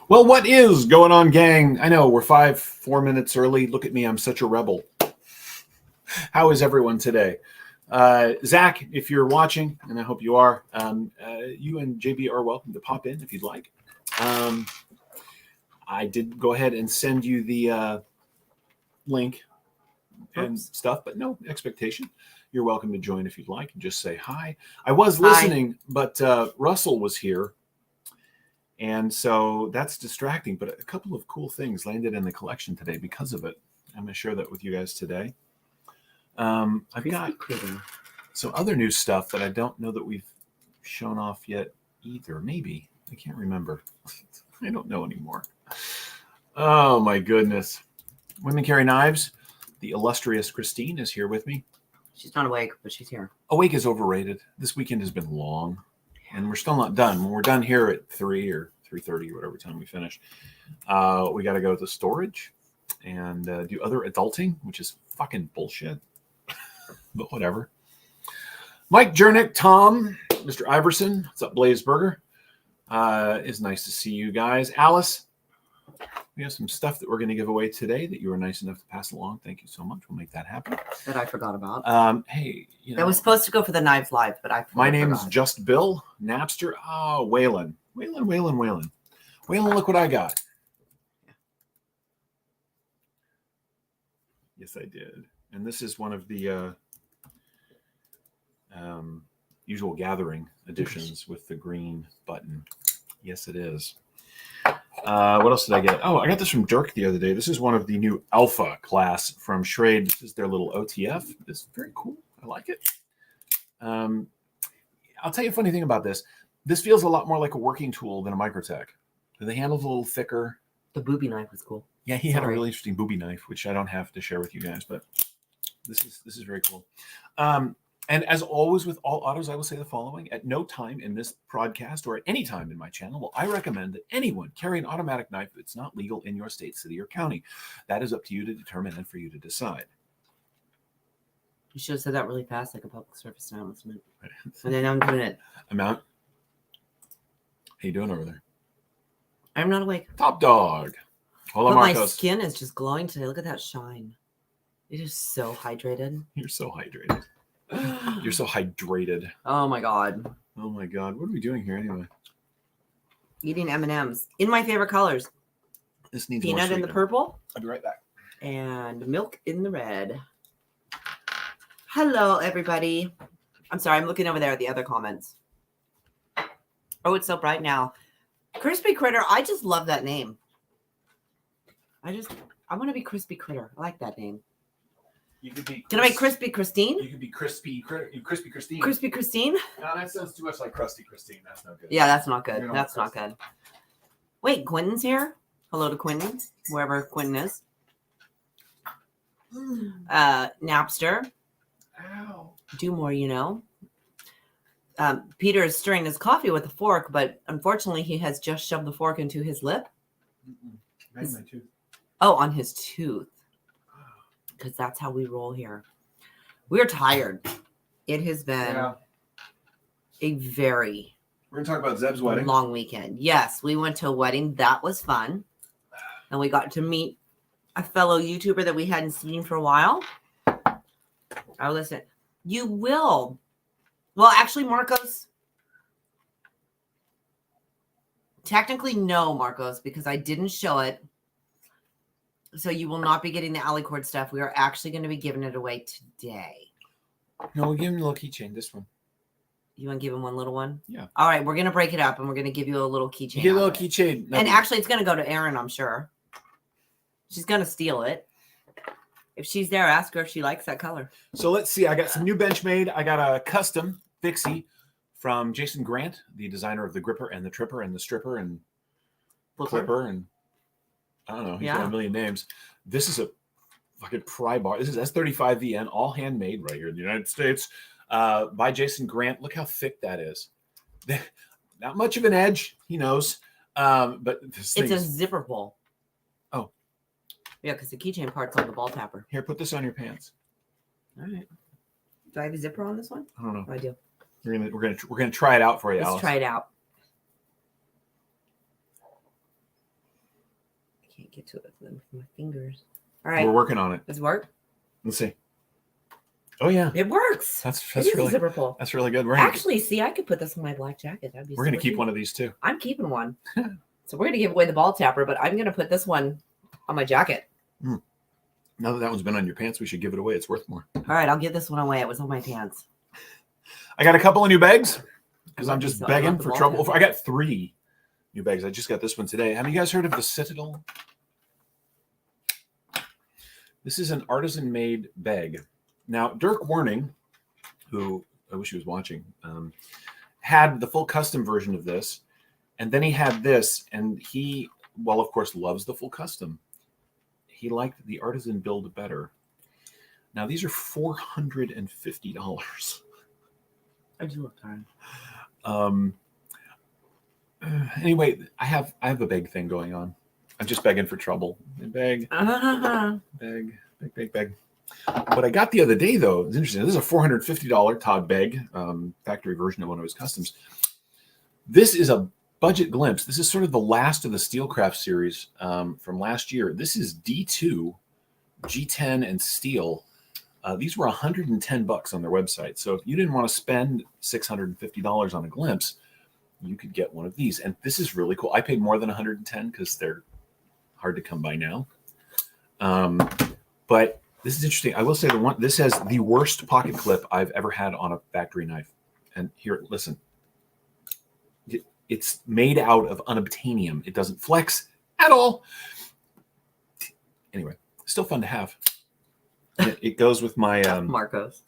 Well, what is going on, gang? I know we're 4 minutes early. Look at me. I'm such a rebel. How is everyone today? Zach, if you're watching, and I hope you are, you and JB are welcome to pop in if you'd like. I did go ahead and send you the link and stuff, but no expectation. You're welcome to join if you'd like and just say hi. I was listening, but Russell was here. And so that's distracting, but a couple of cool things landed in the collection today because of it. I'm going to share that with you guys today. I've got some other new stuff that I don't know that we've shown off yet either. Maybe. I can't remember. I don't know anymore. Oh, my goodness. Women Carry Knives. The illustrious Christine is here with me. She's not awake, but she's here. Awake is overrated. This weekend has been long. And we're still not done. When we're done here at 3 or 3:30 or whatever time we finish, we got to go to storage and do other adulting, which is fucking bullshit. But whatever. Mike Jernick, Tom, Mr. Iverson, what's up, Blaze Burger? It's nice to see you guys. Alice, we have some stuff that we're going to give away today that you were nice enough to pass along. Thank you so much. We'll make that happen. That I forgot about. Hey, that was supposed to go for the Knives Live, but I my name's Just Bill, Napster. Oh, Waylon. Waylon, look what I got. Yes, I did. And this is one of the usual gathering editions with the green button. Yes, it is. What else did I get? Oh, I got this from Dirk the other day. This is one of the new Alpha class from Schrade. This is their little OTF. It's very cool. I like it. I'll tell you a funny thing about this. This feels a lot more like a working tool than a Microtech. The handle's a little thicker. The booby knife was cool. Yeah, he had a really interesting booby knife, which I don't have to share with you guys, but this is very cool. And as always with all autos, I will say the following. At no time in this broadcast or at any time in my channel will I recommend that anyone carry an automatic knife that's not legal in your state, city, or county. That is up to you to determine and for you to decide. You should have said that really fast, like a public service announcement. And then I'm doing it. Amount. How you doing over there? I'm not awake. Top dog. Hola, but Marcos. My skin is just glowing today. Look at that shine. It is so hydrated. You're so hydrated. You're so hydrated. Oh my god. Oh my god. What are we doing here anyway? Eating M&Ms in my favorite colors. This needs peanut in the purple. I'll be right back. And milk in the red. Hello, everybody. I'm sorry. I'm looking over there at the other comments. Oh, it's so bright now. Crispy Critter. I just love that name. I want to be Crispy Critter. I like that name. You could be. Can I make Crispy Christine? You could be Crispy Critter. Crispy Christine. Crispy Christine? No, that sounds too much like Krusty Christine. That's not good. Yeah, that's not good. That's not good. Wait, Quentin's here. Hello to Quentin, wherever Quentin is. Napster. Ow. Do more, you know. Peter is stirring his coffee with a fork, but unfortunately, he has just shoved the fork into his lip. My tooth. Oh, on his tooth. Because that's how we roll here. We're tired. It has been a very We're going to talk about Zeb's wedding. long weekend. Yes, we went to a wedding. That was fun. And we got to meet a fellow YouTuber that we hadn't seen for a while. Oh, listen. You will. Well, actually, Marcos. Technically, no, Marcos, because I didn't show it. So you will not be getting the Alicord stuff. We are actually going to be giving it away today. No, we'll give him a little keychain. This one. You want to give him one little one? Yeah. All right. We're going to break it up and we're going to give you a little keychain. Get a little keychain. And actually, it's going to go to Erin, I'm sure. She's going to steal it. If she's there, ask her if she likes that color. So let's see. I got some new Benchmade. I got a custom fixie from Jason Grant, the designer of the Gripper and the Tripper and the Stripper and Clipper and I don't know. He's got a million names. This is a fucking pry bar. This is S35VN, all handmade right here in the United States by Jason Grant. Look how thick that is. Not much of an edge. He knows. But this it's a zipper pull. Oh. Yeah, because the keychain part's on the ball tapper. Here, put this on your pants. All right. Do I have a zipper on this one? I don't know. Oh, I do. We're gonna try it out for you, Let's Alice. try it out. can't get to it with my fingers. All right. We're working on it. Does it work? Let's see. Oh yeah, It works. that's It is a really zipper pull. that's really good. Actually, see, I could put this on my black jacket. That'd be we're gonna super keep cute. one of these too. I'm keeping one. So we're gonna give away the ball tapper, but I'm gonna put this one on my jacket. Now that one's been on your pants, we should give it away. It's worth more. All right, I'll give this one away. It was on my pants. I got a couple of new bags because I'm love just these- I begging love the for ball trouble. cap. I got 3 new bags. I just got this one today. Have you guys heard of the Citadel? This is an artisan-made bag. Now, Dirk Warning, who I wish he was watching, had the full custom version of this, and then he had this, and he, well, of course, loves the full custom. He liked the artisan build better. Now, these are $450. I do look tired. Anyway, I have a beg thing going on. I'm just begging for trouble. Beg. What I got the other day, though, is interesting. This is a $450 Todd beg, factory version of one of his customs. This is a budget glimpse. This is sort of the last of the Steelcraft series from last year. This is D2, G10, and steel. These were $110 on their website. So if you didn't want to spend $650 on a glimpse, you could get one of these. And this is really cool. I paid more than $110 because they're hard to come by now. But this is interesting. I will say this has the worst pocket clip I've ever had on a factory knife. And here, listen. It's made out of unobtainium. It doesn't flex at all. Anyway, still fun to have. It goes with my Marcos.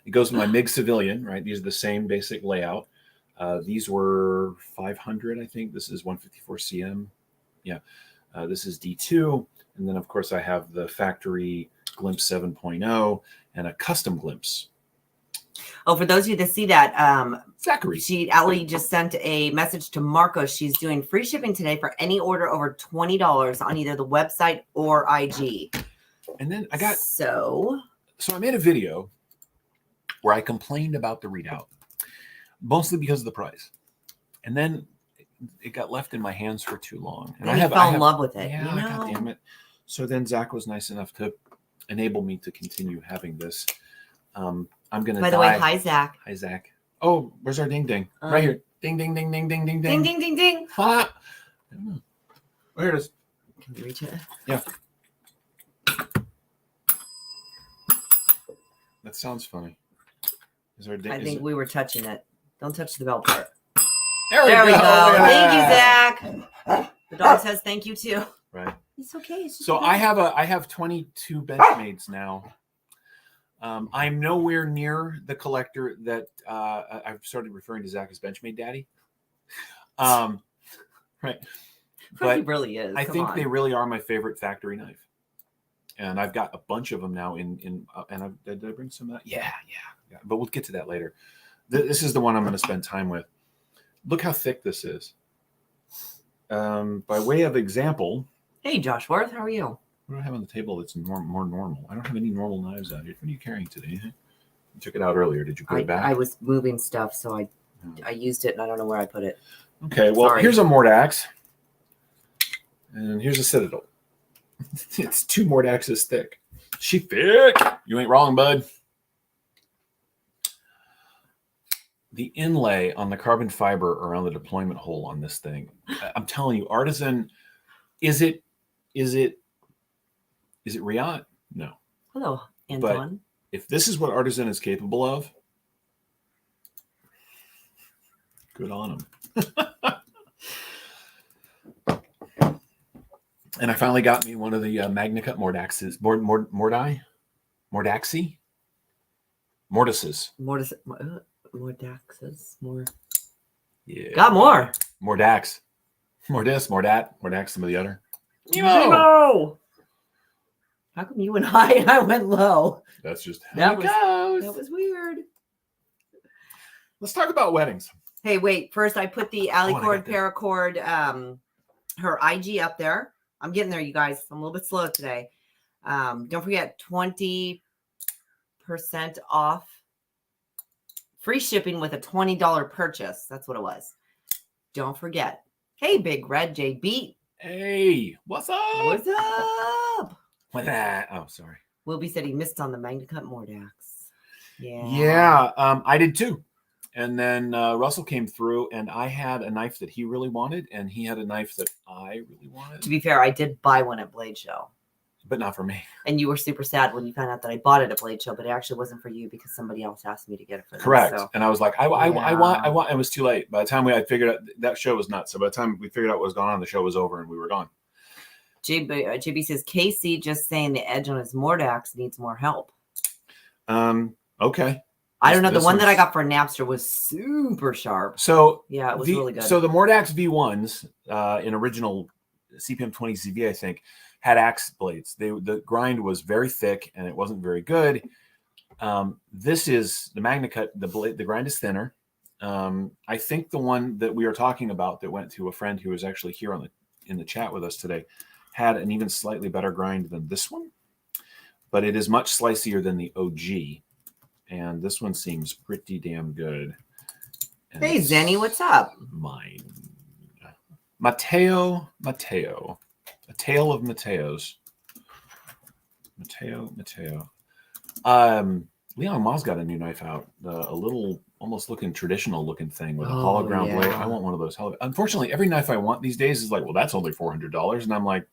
It goes with my MiG Civilian, right? These are the same basic layout. These were 500, I think. This is 154 cm. Yeah. This is D2. And then, of course, I have the factory Glimpse 7.0 and a custom Glimpse. Oh, for those of you that see that, Zachary. Allie just sent a message to Marcos. She's doing free shipping today for any order over $20 on either the website or IG. And then So I made a video where I complained about the readout, mostly because of the price. And then it got left in my hands for too long. And I fell in love with it. Yeah, God damn it. So then Zach was nice enough to enable me to continue having this. I'm going to By the way, hi, Zach. Hi, Zach. Oh, where's our ding ding? Right here. Ding, ding, ding, ding, ding, ding, Ding, ding, ding, ding. Ha! Oh, here it is. Can you reach it? Yeah. That sounds funny. Is there a ding? I think we were touching it. Don't touch the bell part. There we There we go. go. Yeah. Thank you, Zach. The dog says thank you too. Right. It's okay. It's just So okay. I have 22 Benchmades now. I'm nowhere near the collector that I've started referring to Zach as Benchmade Daddy. Right. But he really is. I Come think on. they really are my favorite factory knife. And I've got a bunch of them now did I bring some of that? Yeah. But we'll get to that later. This is the one I'm going to spend time with. Look how thick this is. By way of example. Hey, Josh Worth, how are you? What do I have on the table that's more normal? I don't have any normal knives out here. What are you carrying today? You took it out earlier. Did you put it back? I was moving stuff, so I used it, and I don't know where I put it. Okay, well, Sorry. Here's a Mordax. And here's a Citadel. It's 2 Mordaxes thick. She thick. You ain't wrong, bud. The inlay on the carbon fiber around the deployment hole on this thing. I'm telling you, artisan, is it Riot? No. Hello, Anton. If this is what artisan is capable of, good on him. And I finally got me one of the MagnaCut Mordaxes. Mordaxes. More. Yeah. Got more. Mordax. Mordax, some of the other. Nemo. How come you and I went low? That's just how it goes. That was weird. Let's talk about weddings. Hey, wait. First, I put the Alicord that. Paracord, her IG up there. I'm getting there, you guys. I'm a little bit slow today. Don't forget 20% off. Free shipping with a $20 purchase. That's what it was. Don't forget. Hey, Big Red JB. Hey, what's up? What's up? With that? Oh, sorry. Wilby said he missed on the MagnaCut Mordax. Yeah. Yeah, I did too. And then Russell came through, and I had a knife that he really wanted, and he had a knife that I really wanted. To be fair, I did buy one at Blade Show. But not for me. And you were super sad when you found out that I bought it at Blade Show, but it actually wasn't for you because somebody else asked me to get it for them. Correct. So. And I was like, I want. It was too late. By the time I figured out that show was nuts. So by the time we figured out what was going on, the show was over and we were gone. JB says Casey just saying the edge on his Mordax needs more help. Okay. I don't know. The one that I got for Napster was super sharp. So yeah, it was really good. So the Mordax V1s in original CPM 20 CV, I think, had axe blades. The grind was very thick and it wasn't very good. This is the MagnaCut. The grind is thinner. I think the one that we are talking about that went to a friend who was actually here in the chat with us today had an even slightly better grind than this one, but it is much slicier than the OG. And this one seems pretty damn good. And hey, Zenny, what's up? Mine. Mateo. A tale of Mateos. Mateo. Leon Ma's got a new knife out. A little, almost traditional looking thing with a hologram blade. I want one of those. Unfortunately, every knife I want these days is like, well, that's only $400. And I'm like,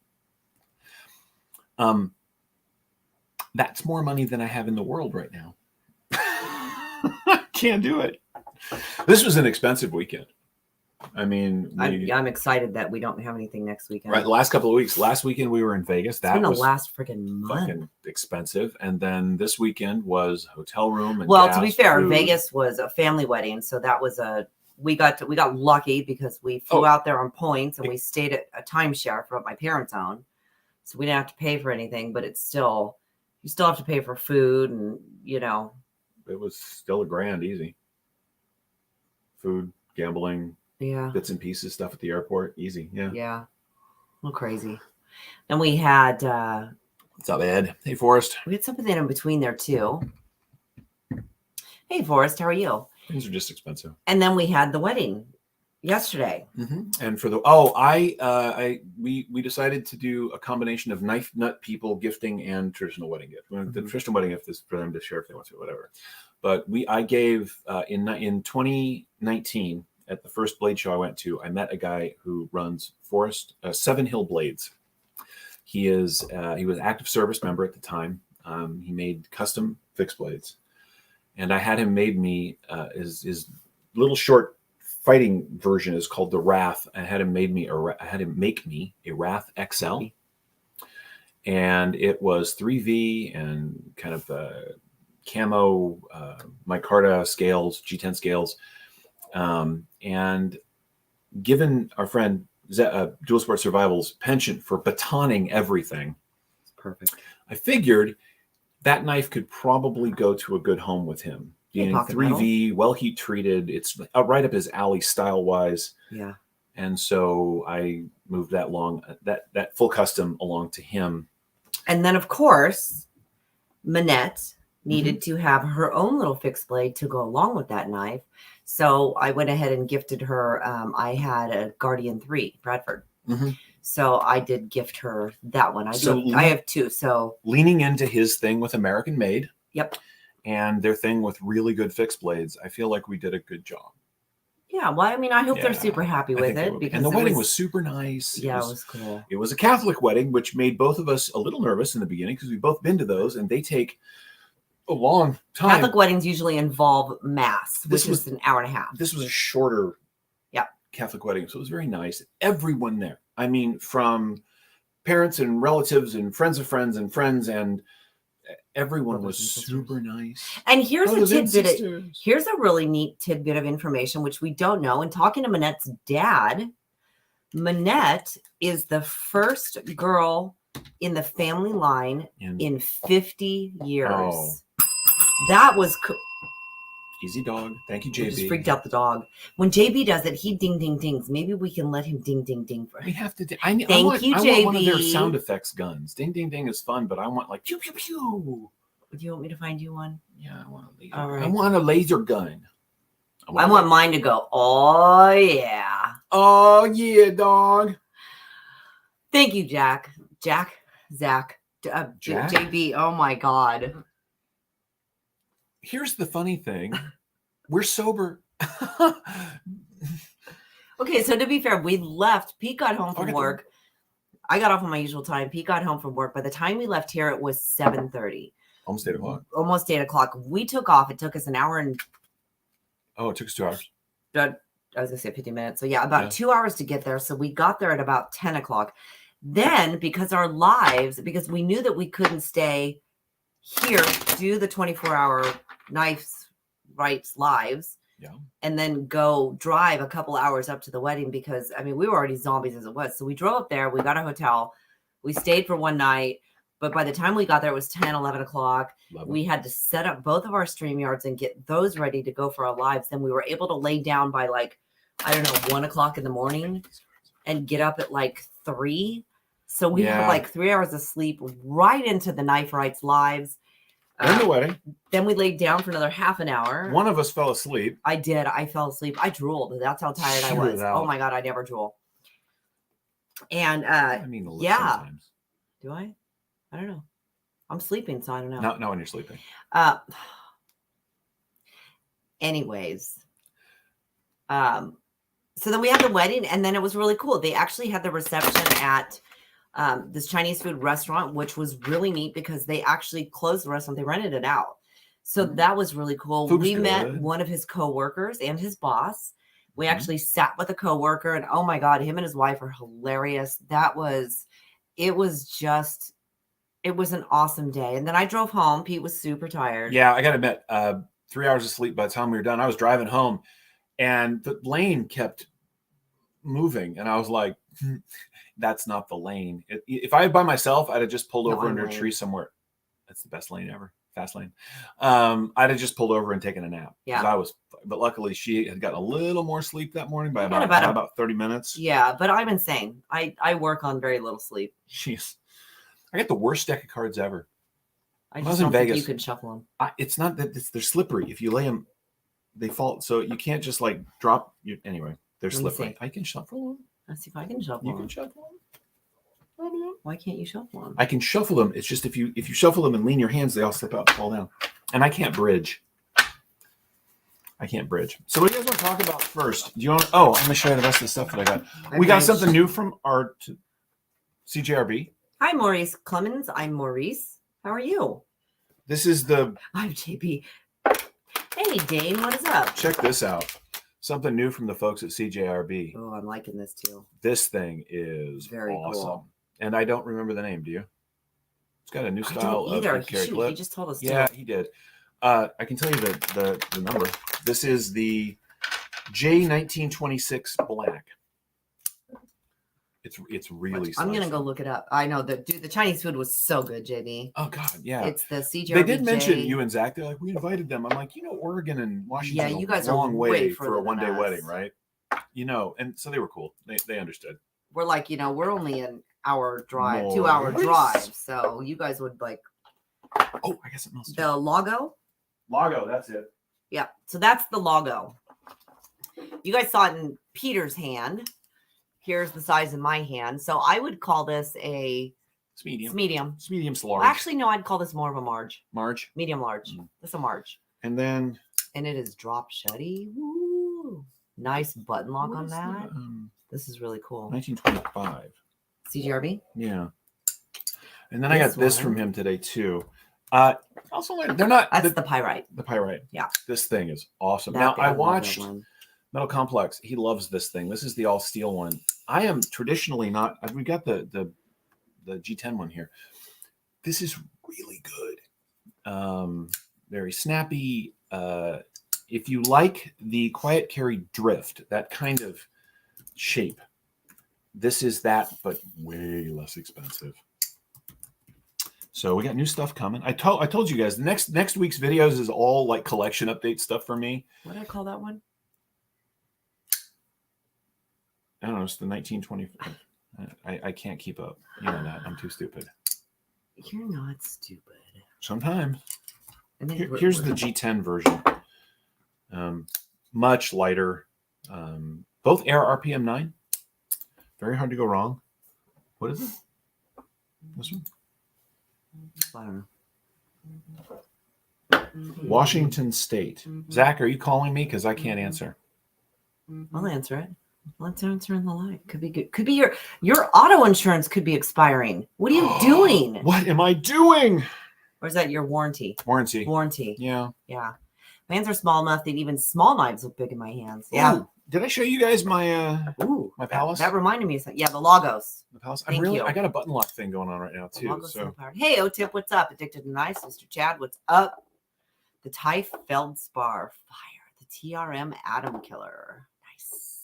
that's more money than I have in the world right now. Can't do it. This was an expensive weekend. I mean, I'm excited that we don't have anything next weekend. Right, the last couple of weeks. Last weekend we were in Vegas. That was the last freaking month. Fucking expensive. And then this weekend was hotel room and to be fair, food. Vegas was a family wedding, so that was we got lucky because we flew out there on points and we stayed at a timeshare for what my parents own, so we didn't have to pay for anything. But it's still, you still have to pay for food, and it was still $1,000 easy. Food, gambling, bits and pieces, stuff at the airport, easy. Yeah. Well, crazy. And we had what's up, Ed? Hey, Forrest. We had something in between there too. Hey, Forrest, how are you? Things are just expensive. And then we had the wedding yesterday. Mm-hmm. And for the we decided to do a combination of knife nut people gifting and traditional wedding gift. Mm-hmm. The traditional wedding gift is for them to share if they want to, whatever. But I gave in 2019 at the first blade show I went to, I met a guy who runs Seven Hill Blades. He was active service member at the time. He made custom fixed blades, and I had him made me his little short fighting version is called the Wrath. I had him make me a Wrath XL, and it was 3V and kind of camo micarta scales, G10 scales, and given our friend Dual Sport Survival's penchant for batoning everything, it's perfect. I figured that knife could probably go to a good home with him. Being 3V, well heat treated, it's right up his alley style wise. Yeah. And so I moved that full custom along to him. And then of course, Manette needed to have her own little fixed blade to go along with that knife. So I went ahead and gifted her. I had a Guardian 3 Bradford. Mm-hmm. So I did gift her that one. I have two. So leaning into his thing with American made. Yep. And their thing with really good fixed blades, I feel like we did a good job. Yeah, well, I mean, I hope they're super happy with it. Because the wedding was super nice. Yeah, it was cool. It was a Catholic wedding, which made both of us a little nervous in the beginning because we've both been to those, and they take a long time. Catholic weddings usually involve mass, which is an hour and a half. This was a shorter Catholic wedding, so it was very nice. Everyone there, I mean, from parents and relatives and friends of friends and friends, and everyone was super nice. And here's here's a really neat tidbit of information, which we don't know. And talking to Manette's dad, Manette is the first girl in the family line in 50 years. Oh. That was cool. Easy dog. Thank you, JB. Just freaked out the dog. When JB does it, he ding, ding, dings. Maybe we can let him ding, ding, ding. We have to. Thank you, JB. I want one of their sound effects guns. Ding, ding, ding is fun, but I want like pew, pew, pew. Do you want me to find you one? Yeah, I want a laser. All right. I want a laser gun. I want mine to go. Oh, yeah. Oh, yeah, dog. Thank you, Zach, Jack? JB. Oh my God. Here's the funny thing. We're sober. Okay, so to be fair, we left. Pete got home from work. I got off on my usual time. Pete got home from work. By the time we left here, it was 7:30. Almost 8 o'clock. Almost 8 o'clock. We took off. It took us an hour and... Oh, it took us 2 hours. I was going to say 50 minutes. So yeah, about 2 hours to get there. So we got there at about 10 o'clock. Then, because we knew that we couldn't stay here, do the 24-hour Knives Rights lives, and then go drive a couple hours up to the wedding because, I mean, we were already zombies as it was. So we drove up there. We got a hotel. We stayed for one night. But by the time we got there, it was 10, 11 o'clock. We had to set up both of our StreamYards and get those ready to go for our lives. Then we were able to lay down by 1 o'clock in the morning and get up at 3. So we had 3 hours of sleep right into the Knife Rights lives. And the wedding. Then we laid down for another half an hour. One of us fell asleep. I did. I fell asleep. I drooled. That's how tired I was. Oh my God, I never drool. And sometimes. Do I? I don't know. I'm sleeping, so I don't know. Not when you're sleeping. Anyways. So then we had the wedding, and then it was really cool. They actually had the reception at this Chinese food restaurant, which was really neat because they actually closed the restaurant. They rented it out. So that was really cool. We met one of his coworkers and his boss. We actually sat with a coworker, and oh my God, him and his wife are hilarious. It was an awesome day. And then I drove home. Pete was super tired. Yeah, I got to admit, 3 hours of sleep by the time we were done. I was driving home, and the lane kept moving, and I was like, that's not the lane. If I had by myself, I'd have just pulled over under a tree somewhere. That's the best lane ever. Fast lane. I'd have just pulled over and taken a nap. Yeah. But luckily she had gotten a little more sleep that morning by about 30 minutes. Yeah, but I'm insane. I work on very little sleep. Jeez. I got the worst deck of cards ever. I just don't think you can shuffle them. It's not that they're slippery. If you lay them, they fall. So you can't just drop. Anyway, they're slippery. I can shuffle them. Let's see if I can shuffle them. You can shuffle them. Why can't you shuffle them? I can shuffle them. It's just if you shuffle them and lean your hands, they all slip out and fall down. And I can't bridge. So what do you guys want to talk about first? Do you want? I'm going to show you the rest of the stuff that I got. We got something new from our CJRB. Hi, Maurice Clemens. I'm Maurice. How are you? This is I'm JP. Hey, Dane. What is up? Check this out. Something new from the folks at CJRB. Oh, I'm liking this too. This thing is very awesome. Cool. And I don't remember the name. Do you? It's got a new style of carry clip. He just told us. Yeah, he did. I can tell you the number. This is the J1926 Black. It's really. I'm gonna go look it up. I know the Chinese food was so good, JB. Oh God, yeah. It's the CJRB. They did mention you and Zach. They're like, we invited them. I'm like, Oregon and Washington. Yeah, you guys are a long way for a one-day wedding, right? And so they were cool. They understood. We're like, we're only an hour drive, 2 hour drive. So you guys would like. Oh, I guess it must. The logo. Logo, that's it. Yeah, so that's the logo. You guys saw it in Peter's hand. Here's the size of my hand. So I would call this a medium. It's medium to large. Actually, no, I'd call this more of a large. Large? Medium large. That's a large. And then. And it is drop shutty. Woo. Nice button lock on that. This is really cool. 1925. CJRB? Yeah. And then I got this from him today too. Also, they're not. That's the pyrite. The pyrite. Yeah. This thing is awesome. Now I watched Metal Complex. He loves this thing. This is the all steel one. I am traditionally not. We got the G10 one here. This is really good. Very snappy. If you like the quiet carry drift, that kind of shape, this is that, but way less expensive. So we got new stuff coming. I told you guys next week's videos is all like collection update stuff for me. What did I call that one? I don't know. It's the 1925. I can't keep up. You know that. I'm too stupid. You're not stupid. Sometimes. Here's the G10 version. Much lighter. Both air RPM 9. Very hard to go wrong. What is it? This one? I don't know. Washington State. Zach, are you calling me? Because I can't answer. I'll answer it. Let's answer in the live. Could be good. Could be your auto insurance could be expiring. What are you doing? What am I doing? Or is that your warranty? Warranty. Warranty. Yeah. Yeah. My hands are small enough that even small knives look big in my hands. Yeah. Ooh, did I show you guys my my Palace? That reminded me of something. Yeah, the Lagos. The Palace. Thank you. I got a button lock thing going on right now The too. Lagos So Empire. Hey, O-Tip, what's up? Addicted to Nice, Mr. Chad, what's up? The Thai Feldspar Fire, the TRM Atom Killer. Nice.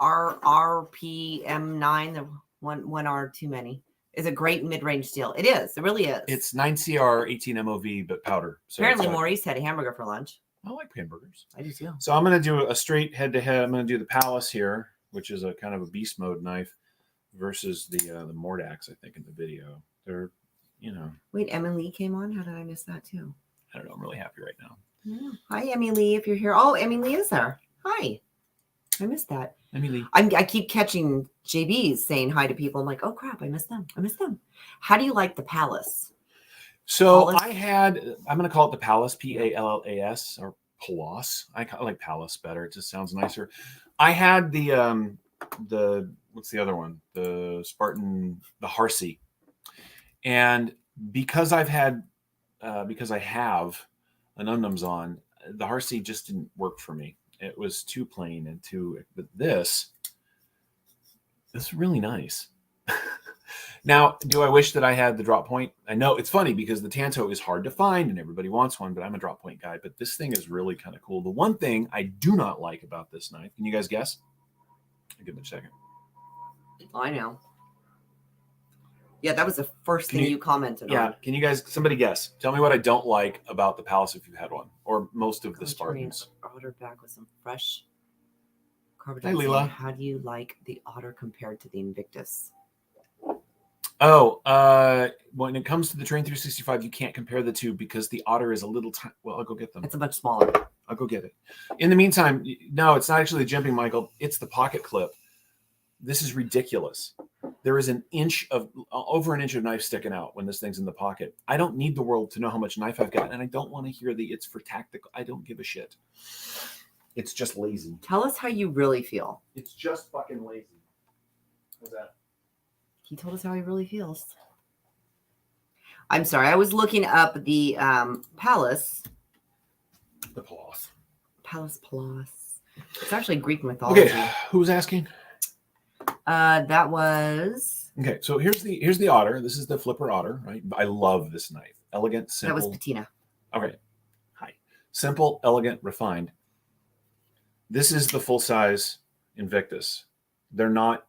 RRPM9, the one R too many, is a great mid-range steel. It is. It really is. it's 9CR 18 MOV, but powder. So Apparently, Maurice had a hamburger for lunch. I like hamburgers. I do too. So I'm going to do a straight head-to-head. I'm going to do the Palace here, which is a kind of a beast mode knife, versus the Mordax. I think in the video, they're Wait, Emmy Lee came on. How did I miss that too? I don't know. I'm really happy right now. Yeah. Hi, Emmy Lee. If you're here, oh, Emmy Lee is there. Hi. I missed that. Emily. I keep catching JBs saying hi to people. I'm like, oh crap, I missed them. How do you like the Palace? So Palace? I'm going to call it the Palace, Pallas, or Palace. I like Palace better. It just sounds nicer. I had the what's the other one? The Spartan, the Harsey. And because I have an Umnums on, the Harsey just didn't work for me. It was too plain and but this is really nice. Now, do I wish that I had the drop point? I know it's funny because the Tanto is hard to find and everybody wants one, but I'm a drop point guy. But this thing is really kind of cool. The one thing I do not like about this knife, can you guys guess? I'll give it a second. I know. Yeah, that was the first thing you commented on. Yeah, can you guys, somebody guess? Tell me what I don't like about the Palace if you've had one, or most of the Spartans. Otter back with some fresh carbon. Hi, Leela. How do you like the Otter compared to the Invictus? Oh, when it comes to the Train 365, you can't compare the two because the Otter is a little tiny. Well, I'll go get them. It's a much smaller. I'll go get it. In the meantime, no, it's not actually the jimping, Michael. It's the pocket clip. This is ridiculous. There is over an inch of knife sticking out when this thing's in the pocket. I don't need the world to know how much knife I've got, and I don't want to hear it's for tactical. I don't give a shit. It's just lazy. Tell us how you really feel. It's just fucking lazy. What's that? He told us how he really feels. I'm sorry. I was looking up the Palace. The Palace. Palace. It's actually Greek mythology. Okay, who's asking? That was. Okay, so here's the Otter. This is the Flipper Otter, right? I love this knife. Elegant, simple. That was Patina. Okay. Hi. Simple, elegant, refined. This is the full size Invictus. They're not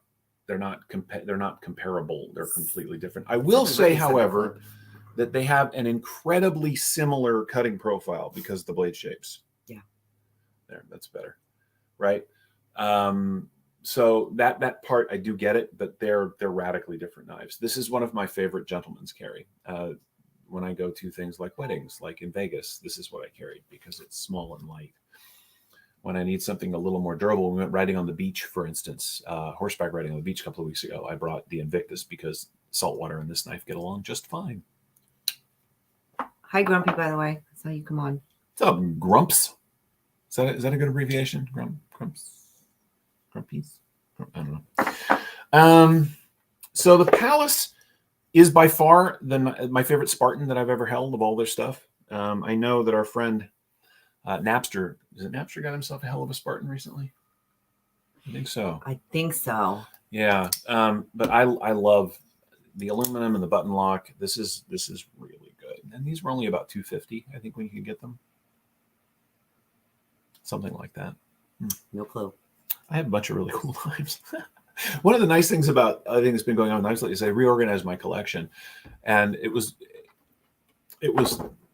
comparable. They're completely different. I will say, however, that they have an incredibly similar cutting profile because of the blade shapes. Yeah. There, that's better. Right? So that part I do get it, but they're radically different knives. This is one of my favorite gentleman's carry. When I go to things like weddings, like in Vegas, this is what I carried because it's small and light. When I need something a little more durable, we went riding on the beach, for instance, horseback riding on the beach a couple of weeks ago. I brought the Invictus because saltwater and this knife get along just fine. Hi, Grumpy, by the way. That's how you come on. What's up, Grumps? Is that a good abbreviation? Grumps? Grumpies? I don't know. So the Palace is by far my favorite Spartan that I've ever held of all their stuff. I know that our friend Napster, Napster got himself a hell of a Spartan recently? I think so. Yeah. But I love the aluminum and the button lock. This is really good. And these were only about $250, I think, when you could get them. Something like that. No clue. I have a bunch of really cool knives. One of the nice things about I think that's been going on with knives lately is I reorganized my collection, and it was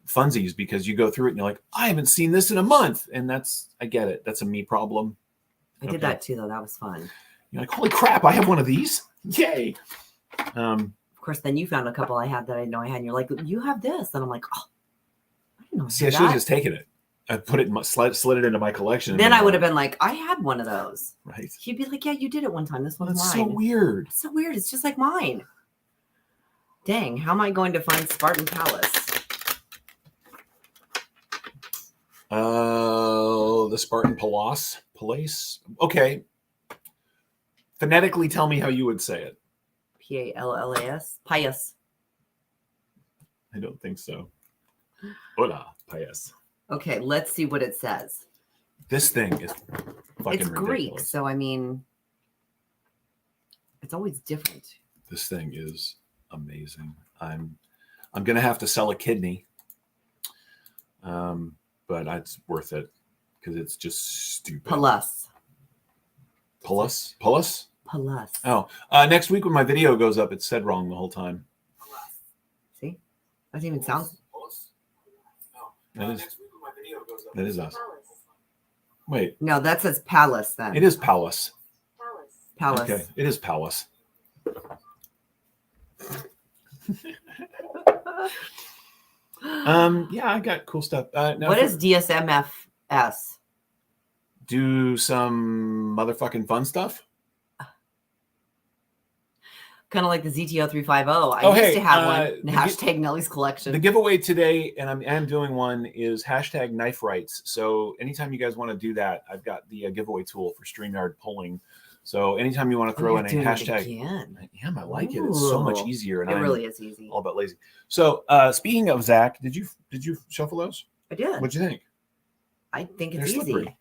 funsies because you go through it and you're like, I haven't seen this in a month, and I get it. That's a me problem. I did that too, though. That was fun. You're like, holy crap! I have one of these. Yay! Of course, then you found a couple I had that I didn't know I had, and you're like, you have this, and I'm like, oh, I didn't know. See, I should have just taken it. I put it, slid it into my collection. Then I would have been like, I had one of those. Right. He'd be like, yeah, you did it one time. This one's That's mine. so weird. It's so weird. It's just like mine. Dang, how am I going to find Spartan Palace? The Spartan Palace. Okay. Phonetically, tell me how you would say it. Pallas. Pious. I don't think so. Hola, Pious. Okay, let's see what it says. This thing is fucking It's ridiculous. Greek, so I mean, it's always different. This thing is amazing. I'm gonna have to sell a kidney, but it's worth it because it's just stupid. Pallas. Oh, next week when my video goes up, it's said wrong the whole time. See, doesn't even sound. That is us. Wait, No, that says palace. Then it is Palace. Palace. Okay, it is Palace. Yeah, I got cool stuff. What is DSMFS? Do some motherfucking fun stuff? Kind of like the ZTO 350. I used to have one. Hashtag Nellie's collection. The giveaway today, and I am doing one, is hashtag knife rights. So anytime you guys want to do that, I've got the giveaway tool for StreamYard polling. So anytime you want to throw in a hashtag, yeah, I like it. It's so much easier, and it really is easy. All about lazy. So speaking of Zach, did you shuffle those? I did. What'd you think? I think it's They're easy. slippery.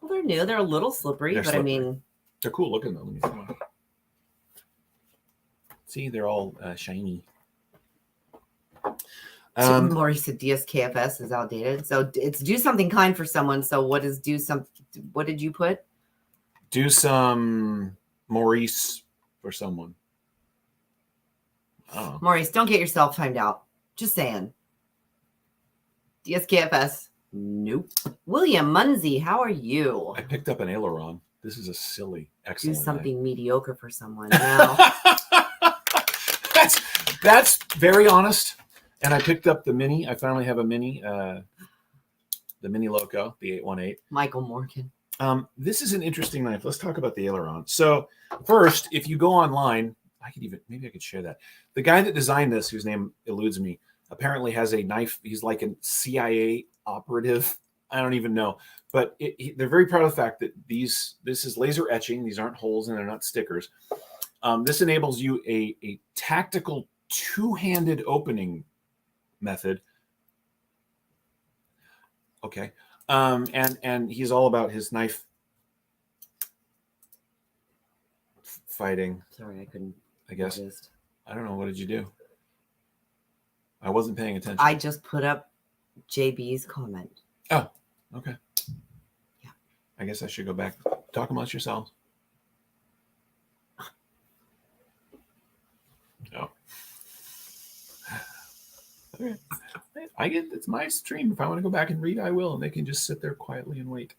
Well, they're new. They're a little slippery, but slippery. I mean, They're cool looking though. Let me see. See, they're all shiny. Maurice said DSKFS is outdated. So it's do something kind for someone. So what is do some? What did you put? Do some Maurice for someone. Oh. Maurice, don't get yourself timed out. Just saying. DSKFS. Nope. William Munsey, how are you? I picked up an aileron. This is a silly, excellent. Do something mediocre for someone. No. That's very honest. And I picked up the mini. I finally have a mini, the Mini Loco, the 818. Michael Morgan. This is an interesting knife. Let's talk about the aileron. So first, if you go online, maybe I could share that. The guy that designed this, whose name eludes me, apparently has a knife. He's like a CIA operative. I don't even know. But they're very proud of the fact that this is laser etching. These aren't holes and they're not stickers. This enables you a tactical two-handed opening method. Okay. And he's all about his knife fighting. Sorry, I couldn't. I guess. I don't know. What did you do? I wasn't paying attention. I just put up JB's comment. Oh, okay. Yeah. I guess I should go back. Talk amongst yourselves. No. Okay. It's my stream. If I want to go back and read, I will, and they can just sit there quietly and wait.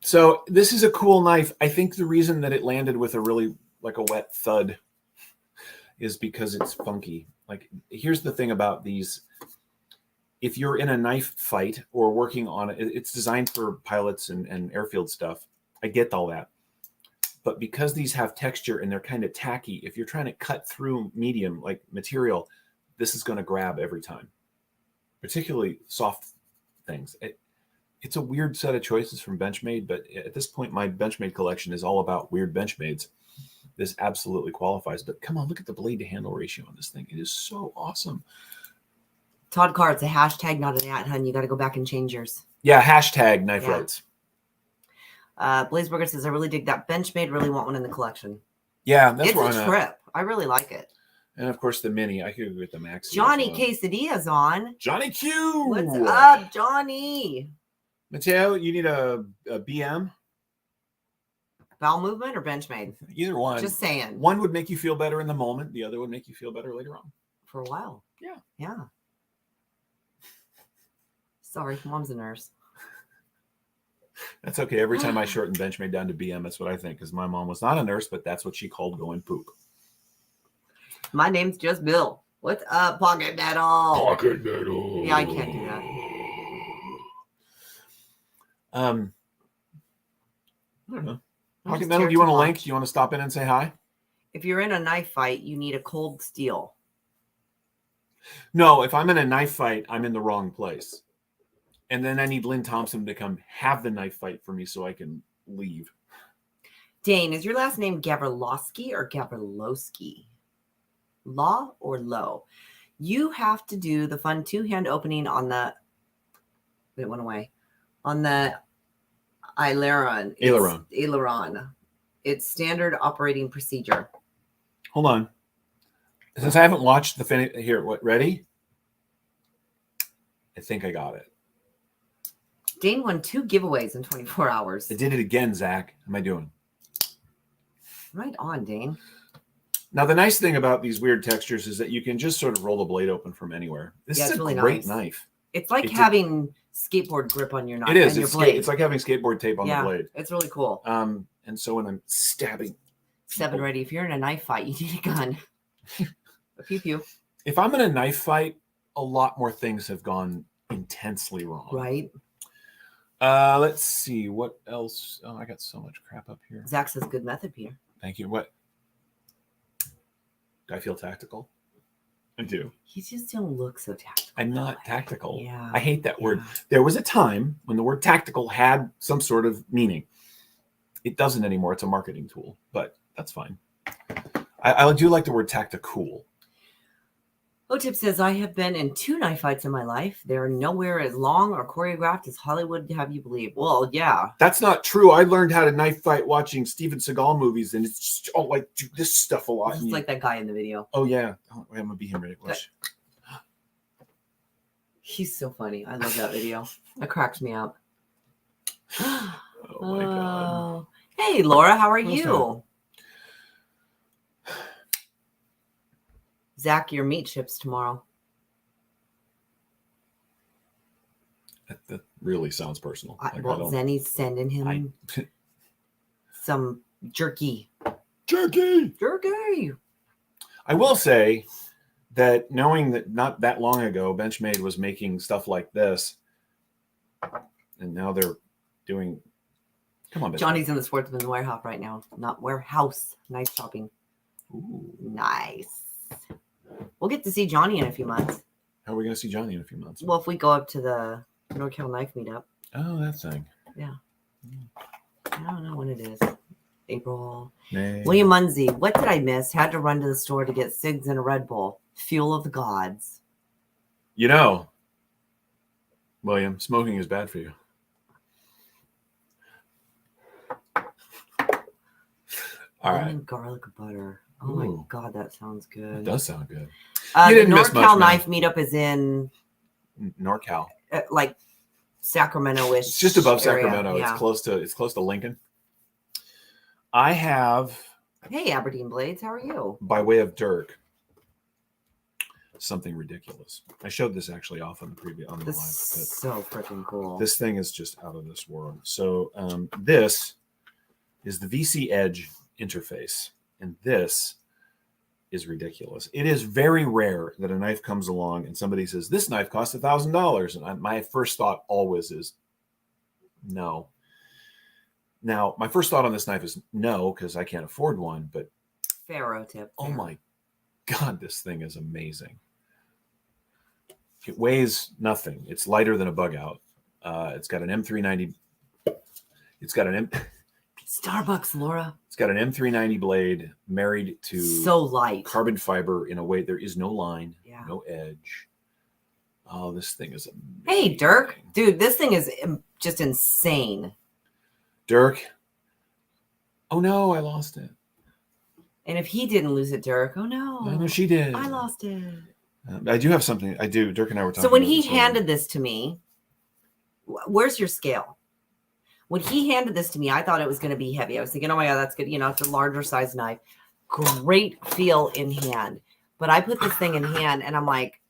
So this is a cool knife. I think the reason that it landed with a really like a wet thud is because it's funky. Like, here's the thing about these. If you're in a knife fight or working on it, it's designed for pilots and airfield stuff. I get all that. But because these have texture and they're kind of tacky, if you're trying to cut through medium like material, this is going to grab every time, particularly soft things. It's a weird set of choices from Benchmade, but at this point, my Benchmade collection is all about weird Benchmades. This absolutely qualifies. But come on, look at the blade to handle ratio on this thing. It is so awesome. Todd Carr, it's a hashtag, not an at, hun. You got to go back and change yours. Yeah, hashtag knife rights. Blazeburger says, I really dig that Benchmade. Really want one in the collection. Yeah, that's it's where a I'm trip. at. I really like it. And of course, the mini. I could go with the Maxi. Johnny Quesadilla's on. Johnny Q. What's up, Johnny? Mateo, you need a BM? Bowel movement or Benchmade? Either one. Just saying. One would make you feel better in the moment. The other would make you feel better later on. For a while. Yeah. Yeah. Sorry, mom's a nurse. That's okay. Every time I shorten Benchmade down to BM, that's what I think. Because my mom was not a nurse, but that's what she called going poop. My name's just Bill. What's up, Pocket Metal? Pocket Metal. Yeah, I can't do that. I don't know. I'm Pocket just Metal, here do you to want a link? watch. Do you want to stop in and say hi? If you're in a knife fight, you need a cold steel. No, if I'm in a knife fight, I'm in the wrong place. And then I need Lynn Thompson to come have the knife fight for me so I can leave. Dane, is your last name Gavrilowski or Gavrilowski? Law or low? You have to do the fun 2-hand opening on the. It went away. On the aileron. Aileron. It's standard operating procedure. Hold on. Since I haven't watched the finish here, what? Ready? I think I got it. Dane won 2 giveaways in 24 hours. I did it again, Zach. How am I doing? Right on, Dane. Now, the nice thing about these weird textures is that you can just sort of roll the blade open from anywhere. This is a really great nice. knife. It's like having skateboard grip on your knife. It is. And your blade. It's like having skateboard tape on the blade. It's really cool. And so when I'm stabbing. 7 ready. If you're in a knife fight, you need a gun. A pew pew. If I'm in a knife fight, a lot more things have gone intensely wrong. Right. Let's see. What else? Oh, I got so much crap up here. Zach says good method, Peter. Thank you. What? Do I feel tactical? I do. You just don't look so tactical. I'm not tactical. Yeah. I hate that word. There was a time when the word tactical had some sort of meaning. It doesn't anymore. It's a marketing tool, but that's fine. I do like the word tactical. O-Tip says, I have been in 2 knife fights in my life. They're nowhere as long or choreographed as Hollywood have you believe. Well, yeah. That's not true. I learned how to knife fight watching Steven Seagal movies, and it's just, like do this stuff a lot. Just like that guy in the video. Oh, yeah. Oh, I'm going to be him right away. He's so funny. I love that video. That cracks me up. Oh, my God. Hey, Laura, how are How's you? Zach, your meat ships tomorrow. That really sounds personal. Zenny's sending him some jerky. Jerky! I will say that knowing that not that long ago, Benchmade was making stuff like this, and now they're doing... Come on, Benchmade. Johnny's in the Sportsman's Warehouse right now. Not warehouse. Nice shopping. Ooh. Nice. We'll get to see Johnny in a few months. How are we going to see Johnny in a few months? Well, if we go up to the NorCal Knife Meetup. Oh, that thing. Yeah. I don't know when it is. April. May. William Munsey. What did I miss? Had to run to the store to get cigs and a Red Bull. Fuel of the gods. You know, William, smoking is bad for you. All right. And garlic butter. Oh my God, that sounds good. It does sound good. The NorCal Knife Meetup is in NorCal, like Sacramento-ish. It's just above area. Sacramento. Yeah. It's close to Lincoln. I have. Hey, Aberdeen Blades, how are you? By way of Dirk, something ridiculous. I showed this actually off on the previous on the live. So freaking cool. This thing is just out of this world. So this is the VC Edge interface. And this is ridiculous. It is very rare that a knife comes along and somebody says, this knife costs $1,000. And my first thought always is no. Now, my first thought on this knife is no, because I can't afford one. But Pharaoh tip. Oh my God, this thing is amazing. It weighs nothing. It's lighter than a bug out. It's got an M390. It's got an Starbucks, Laura. It's got an M390 blade married to so light carbon fiber in a way there is no line, yeah. No edge. Oh, this thing is amazing. Hey, Dirk. Dude, this thing is just insane. Dirk. Oh, no, I lost it. And if he didn't lose it, Dirk, oh, no. I know she did. I lost it. I do have something. I do. Dirk and I were talking So when about he this handed this to me, where's your scale? When he handed this to me, I thought it was going to be heavy. I was thinking, oh my God, that's good. You know, it's a larger size knife. Great feel in hand. But I put this thing in hand and I'm like,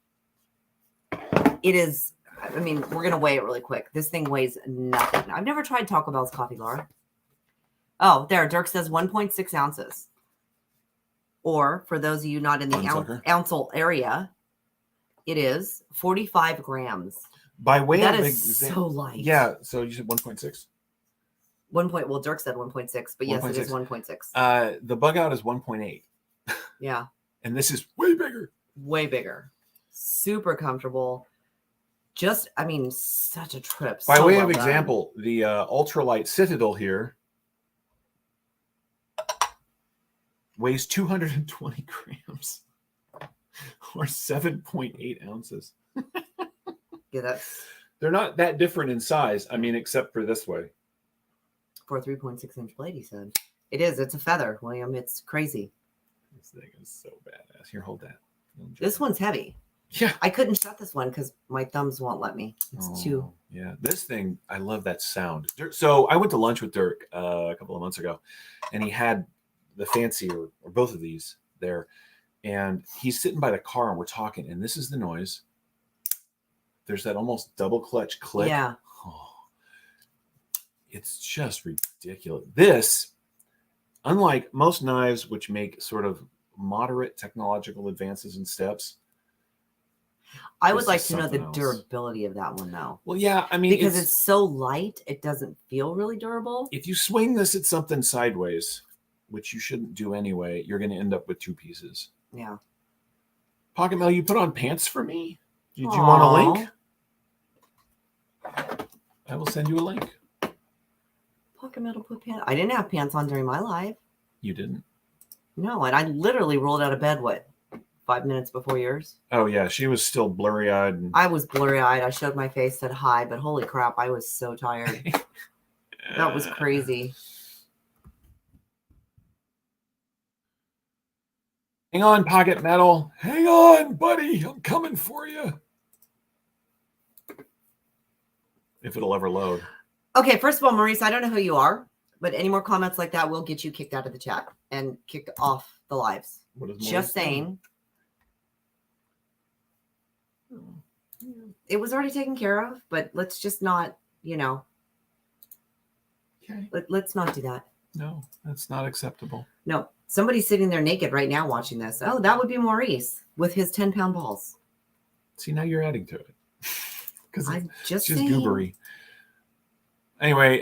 it is, I mean, we're going to weigh it really quick. This thing weighs nothing. I've never tried Taco Bell's coffee, Laura. Oh, there. Dirk says 1.6 ounces. Or for those of you not in the ounce area, it is 45 grams. By way That of is so light. Yeah. So you said 1.6. Well, Dirk said 1.6, but yes, it is 1.6. The bug out is 1.8. Yeah. And this is way bigger. Way bigger. Super comfortable. Just, I mean, such a trip. By so way well of done. example, the ultralight Citadel here weighs 220 grams or 7.8 ounces. Yeah, They're not that different in size. I mean, except for this way. for a 3.6-inch blade, he said. It is. It's a feather, William. It's crazy. This thing is so badass. Here, hold that. This one's heavy. Yeah. I couldn't shut this one because my thumbs won't let me. It's too. Yeah. This thing, I love that sound. So I went to lunch with Dirk a couple of months ago, and he had the fancy or both of these there. And he's sitting by the car, and we're talking, and this is the noise. There's that almost double clutch click. Yeah. Oh, it's just ridiculous. This, unlike most knives, which make sort of moderate technological advances and steps, I would like to know the durability of that one, though. Well, yeah, I mean, because it's so light, it doesn't feel really durable. If you swing this at something sideways, which you shouldn't do anyway, you're going to end up with two pieces. Yeah. Pocket Mel, you put on pants for me? Did you want a link? I will send you a link. Pocket Metal put pants. I didn't have pants on during my live. You didn't? No, and I literally rolled out of bed, 5 minutes before yours? Oh, yeah. She was still blurry-eyed. I was blurry-eyed. I showed my face, said hi, but holy crap, I was so tired. That was crazy. Hang on, Pocket Metal. Hang on, buddy. I'm coming for you. If it'll ever load. Okay, first of all, Maurice, I don't know who you are, but any more comments like that will get you kicked out of the chat and kicked off the lives. Just saying. It was already taken care of, but let's just not, Okay. Let's not do that. No, that's not acceptable. No, somebody's sitting there naked right now watching this. Oh, that would be Maurice with his 10-pound balls. See, now you're adding to it. Because I'm just goobery. Anyway,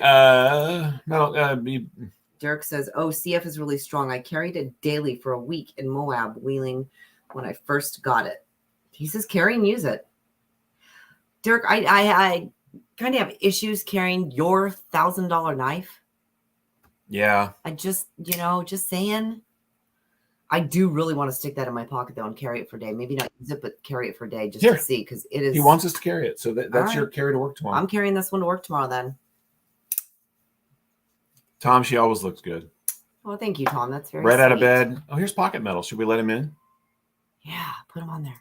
Derek says, oh, CF is really strong. I carried it daily for a week in Moab wheeling when I first got it. He says, carry and use it. Derek, I kind of have issues carrying your $1,000 knife. Yeah. I just, just saying. I do really want to stick that in my pocket, though, and carry it for a day. Maybe not use it, but carry it for a day just to see, because it is. He wants us to carry it. So that's your carry to work tomorrow. I'm carrying this one to work tomorrow, then. Tom, she always looks good. Well, thank you, Tom. That's very Right sweet. out of bed. Oh, here's Pocket Metal. Should we let him in? Yeah, put him on there.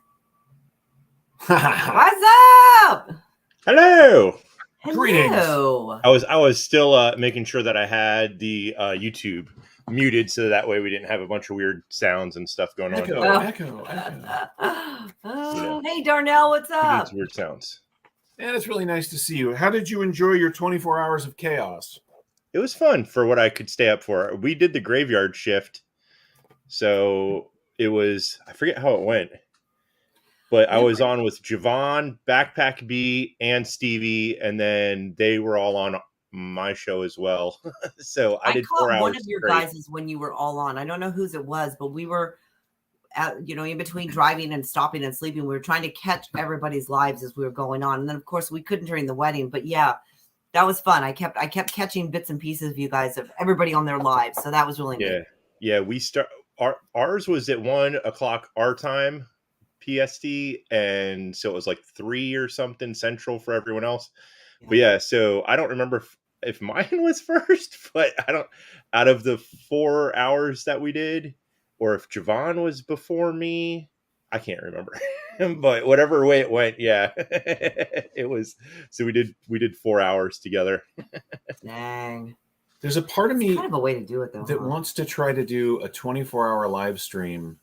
What's up? Hello. Greetings. I was still making sure that I had the YouTube muted, so that way we didn't have a bunch of weird sounds and stuff going on. Echo. Hey, Darnell, what's up? Weird sounds. And it's really nice to see you. How did you enjoy your 24 hours of chaos? It was fun for what I could stay up for. We did the graveyard shift, so it was, I forget how it went, but I was on with Javon, Backpack B, and Stevie, and then they were all on my show as well. So I did 4 hours. One of your guys is when you were all on. I don't know whose it was, but we were in between driving and stopping and sleeping. We were trying to catch everybody's lives as we were going on. And then of course we couldn't during the wedding, but yeah, that was fun. I kept catching bits and pieces of you guys, of everybody on their lives. So that was really neat. Yeah. We ours was at 1:00 our time, PST, and so it was like 3 or something central for everyone else. Yeah. But yeah, so I don't remember if mine was first, but I don't, out of the 4 hours that we did, or if Javon was before me, I can't remember. But whatever way it went, yeah, it was. So we did 4 hours together. Dang. There's a part of me, kind of a way to do it though, that wants to try to do a 24-hour live stream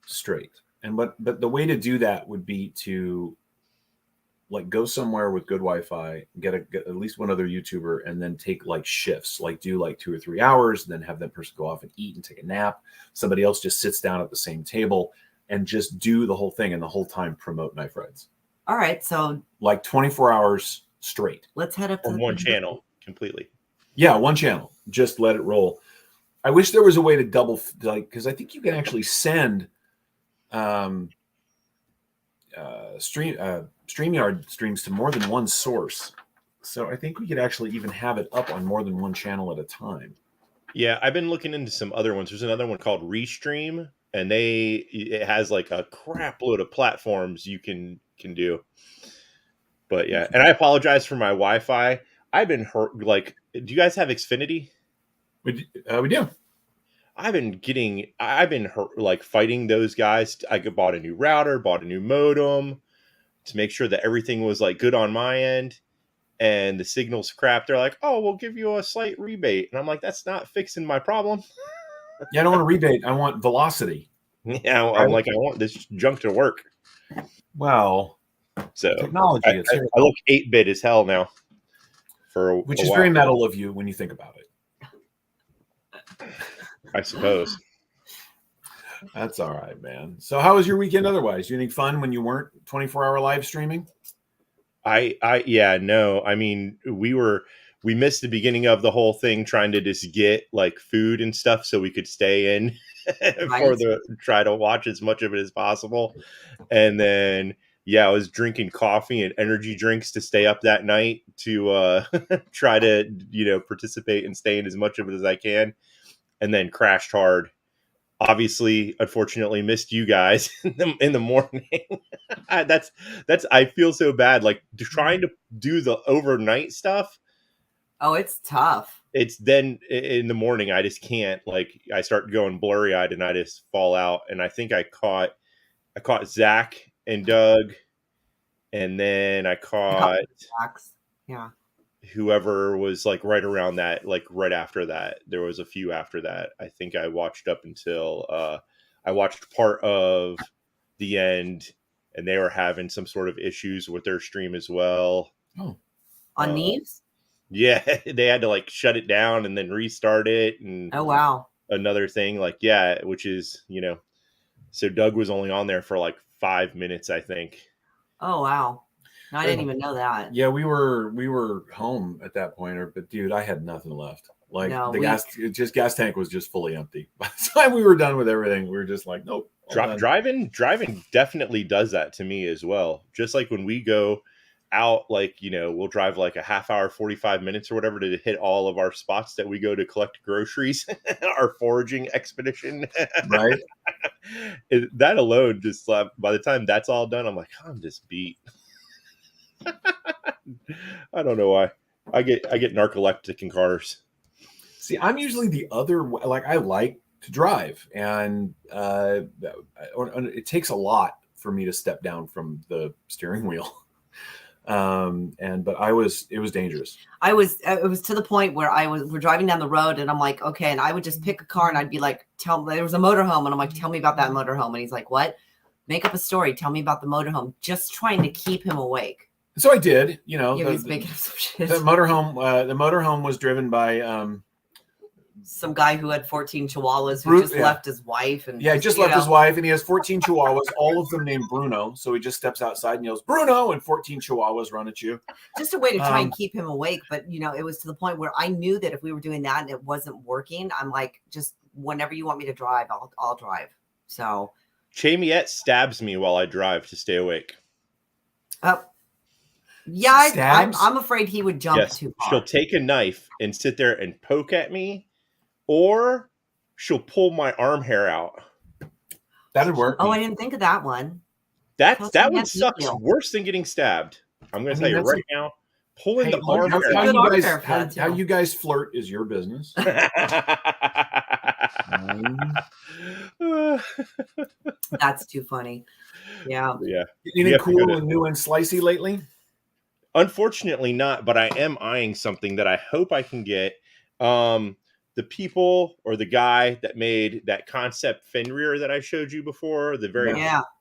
straight. But the way to do that would be to go somewhere with good Wi-Fi, get at least one other YouTuber, and then take shifts, do 2 or 3 hours, and then have that person go off and eat and take a nap. Somebody else just sits down at the same table and just do the whole thing, and the whole time promote knife rides. All right, so like 24 hours straight. let's head up to From the one channel completely. Yeah, one channel. Just let it roll. I wish there was a way to double, like, because I think you can actually send StreamYard streams to more than one source. So I think we could actually even have it up on more than one channel at a time. Yeah, I've been looking into some other ones. There's another one called Restream, and it has like a crap load of platforms you can do. But yeah, and I apologize for my Wi-Fi. I've been hurt. Like, do you guys have Xfinity? We do. I've been hurt, like fighting those guys. I bought a new router, bought a new modem to make sure that everything was like good on my end. And the signal's crap. They're like, "Oh, we'll give you a slight rebate," and I'm like, "That's not fixing my problem." Yeah, I don't want a rebate. I want velocity. Yeah, I'm Right. like, I want this junk to work. Well, So technology, it's here. I look 8-bit as hell now. Which a is while, very metal of you when you think about it. I suppose. That's all right, man. So how was your weekend otherwise? You anything fun when you weren't 24-hour live streaming? Yeah, no. I mean, we missed the beginning of the whole thing trying to just get like food and stuff so we could stay in right. try to watch as much of it as possible. And then yeah, I was drinking coffee and energy drinks to stay up that night to try to, participate and stay in as much of it as I can, and then crashed hard. Obviously, unfortunately, missed you guys in the morning. that's I feel so bad. Like trying to do the overnight stuff. Oh, it's tough. It's then in the morning I just can't. Like I start going blurry eyed and I just fall out. And I think I caught Zach and Doug, and then I caught Yeah. whoever was like right around that, like right after that. There was a few after that. I think I watched up until I watched part of the end, and they were having some sort of issues with their stream as well. Oh, on Neves? Yeah, they had to like shut it down and then restart it. And Oh wow. another thing, like yeah, which is so Doug was only on there for like 5 minutes, I think. Oh wow. No, I didn't even know that. Yeah, we were home at that point, but dude, I had nothing left. Like No, gas tank was just fully empty. By the time we were done with everything, we were just like, nope. Driving definitely does that to me as well. Just like when we go out, like we'll drive like a half hour, 45 minutes or whatever to hit all of our spots that we go to collect groceries, our foraging expedition. Right. That alone, just by the time that's all done, I'm like, I'm just beat. I don't know why. I get narcoleptic in cars. See, I'm usually the other. Like I like to drive, and it takes a lot for me to step down from the steering wheel. But it was dangerous. It was to the point where we're driving down the road and I'm like, okay. And I would just pick a car and I'd be like, there was a motorhome. And I'm like, tell me about that motorhome. And he's like, what? Make up a story. Tell me about the motorhome. Just trying to keep him awake. So I did, he's making up some shit. The motorhome was driven by, some guy who had 14 chihuahuas who just left his wife. And just left his wife, and he has 14 chihuahuas, all of them named Bruno. So he just steps outside and yells, Bruno, and 14 chihuahuas run at you. Just a way to try and keep him awake. But, it was to the point where I knew that if we were doing that and it wasn't working, I'm like, just whenever you want me to drive, I'll drive. So. Chamiette stabs me while I drive to stay awake. Yeah, I'm afraid he would jump too far. She'll take a knife and sit there and poke at me, or she'll pull my arm hair out. That'd work. Oh, I didn't think of that one. That one sucks worse than getting stabbed. I'm going to tell you right now. Pulling the arm hair. How you guys flirt is your business. That's too funny. Yeah. Yeah. Anything cool and new and slicey lately? Unfortunately not, but I am eyeing something that I hope I can get. The people or the guy that made that concept Fenrir that I showed you before, the very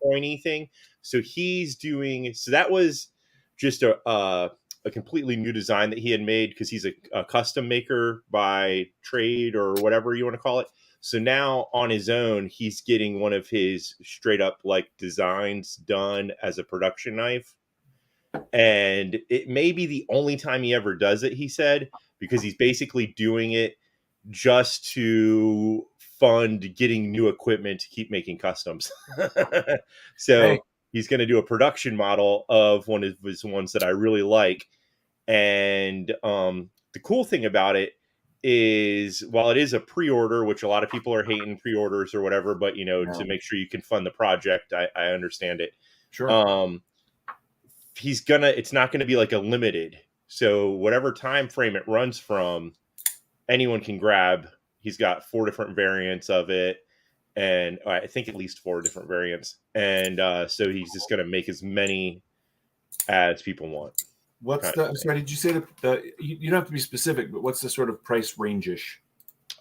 pointy thing. So that was just a completely new design that he had made because he's a custom maker by trade or whatever you want to call it. So now on his own, he's getting one of his straight up like designs done as a production knife. And it may be the only time he ever does it, he said, because he's basically doing it just to fund getting new equipment to keep making customs. So Hey, he's going to do a production model of one of his ones that I really like. And the cool thing about it is, while it is a pre-order, which a lot of people are hating pre-orders or whatever, but to make sure you can fund the project, I understand it. sure. Um, it's not gonna be like a limited. So whatever time frame it runs from, anyone can grab. He's got 4 different variants of it, and I think at least 4 different variants. And so he's just gonna make as many as people want. What's Kind the? of I'm thing. sorry. Did you say you don't have to be specific, but what's the sort of price range-ish?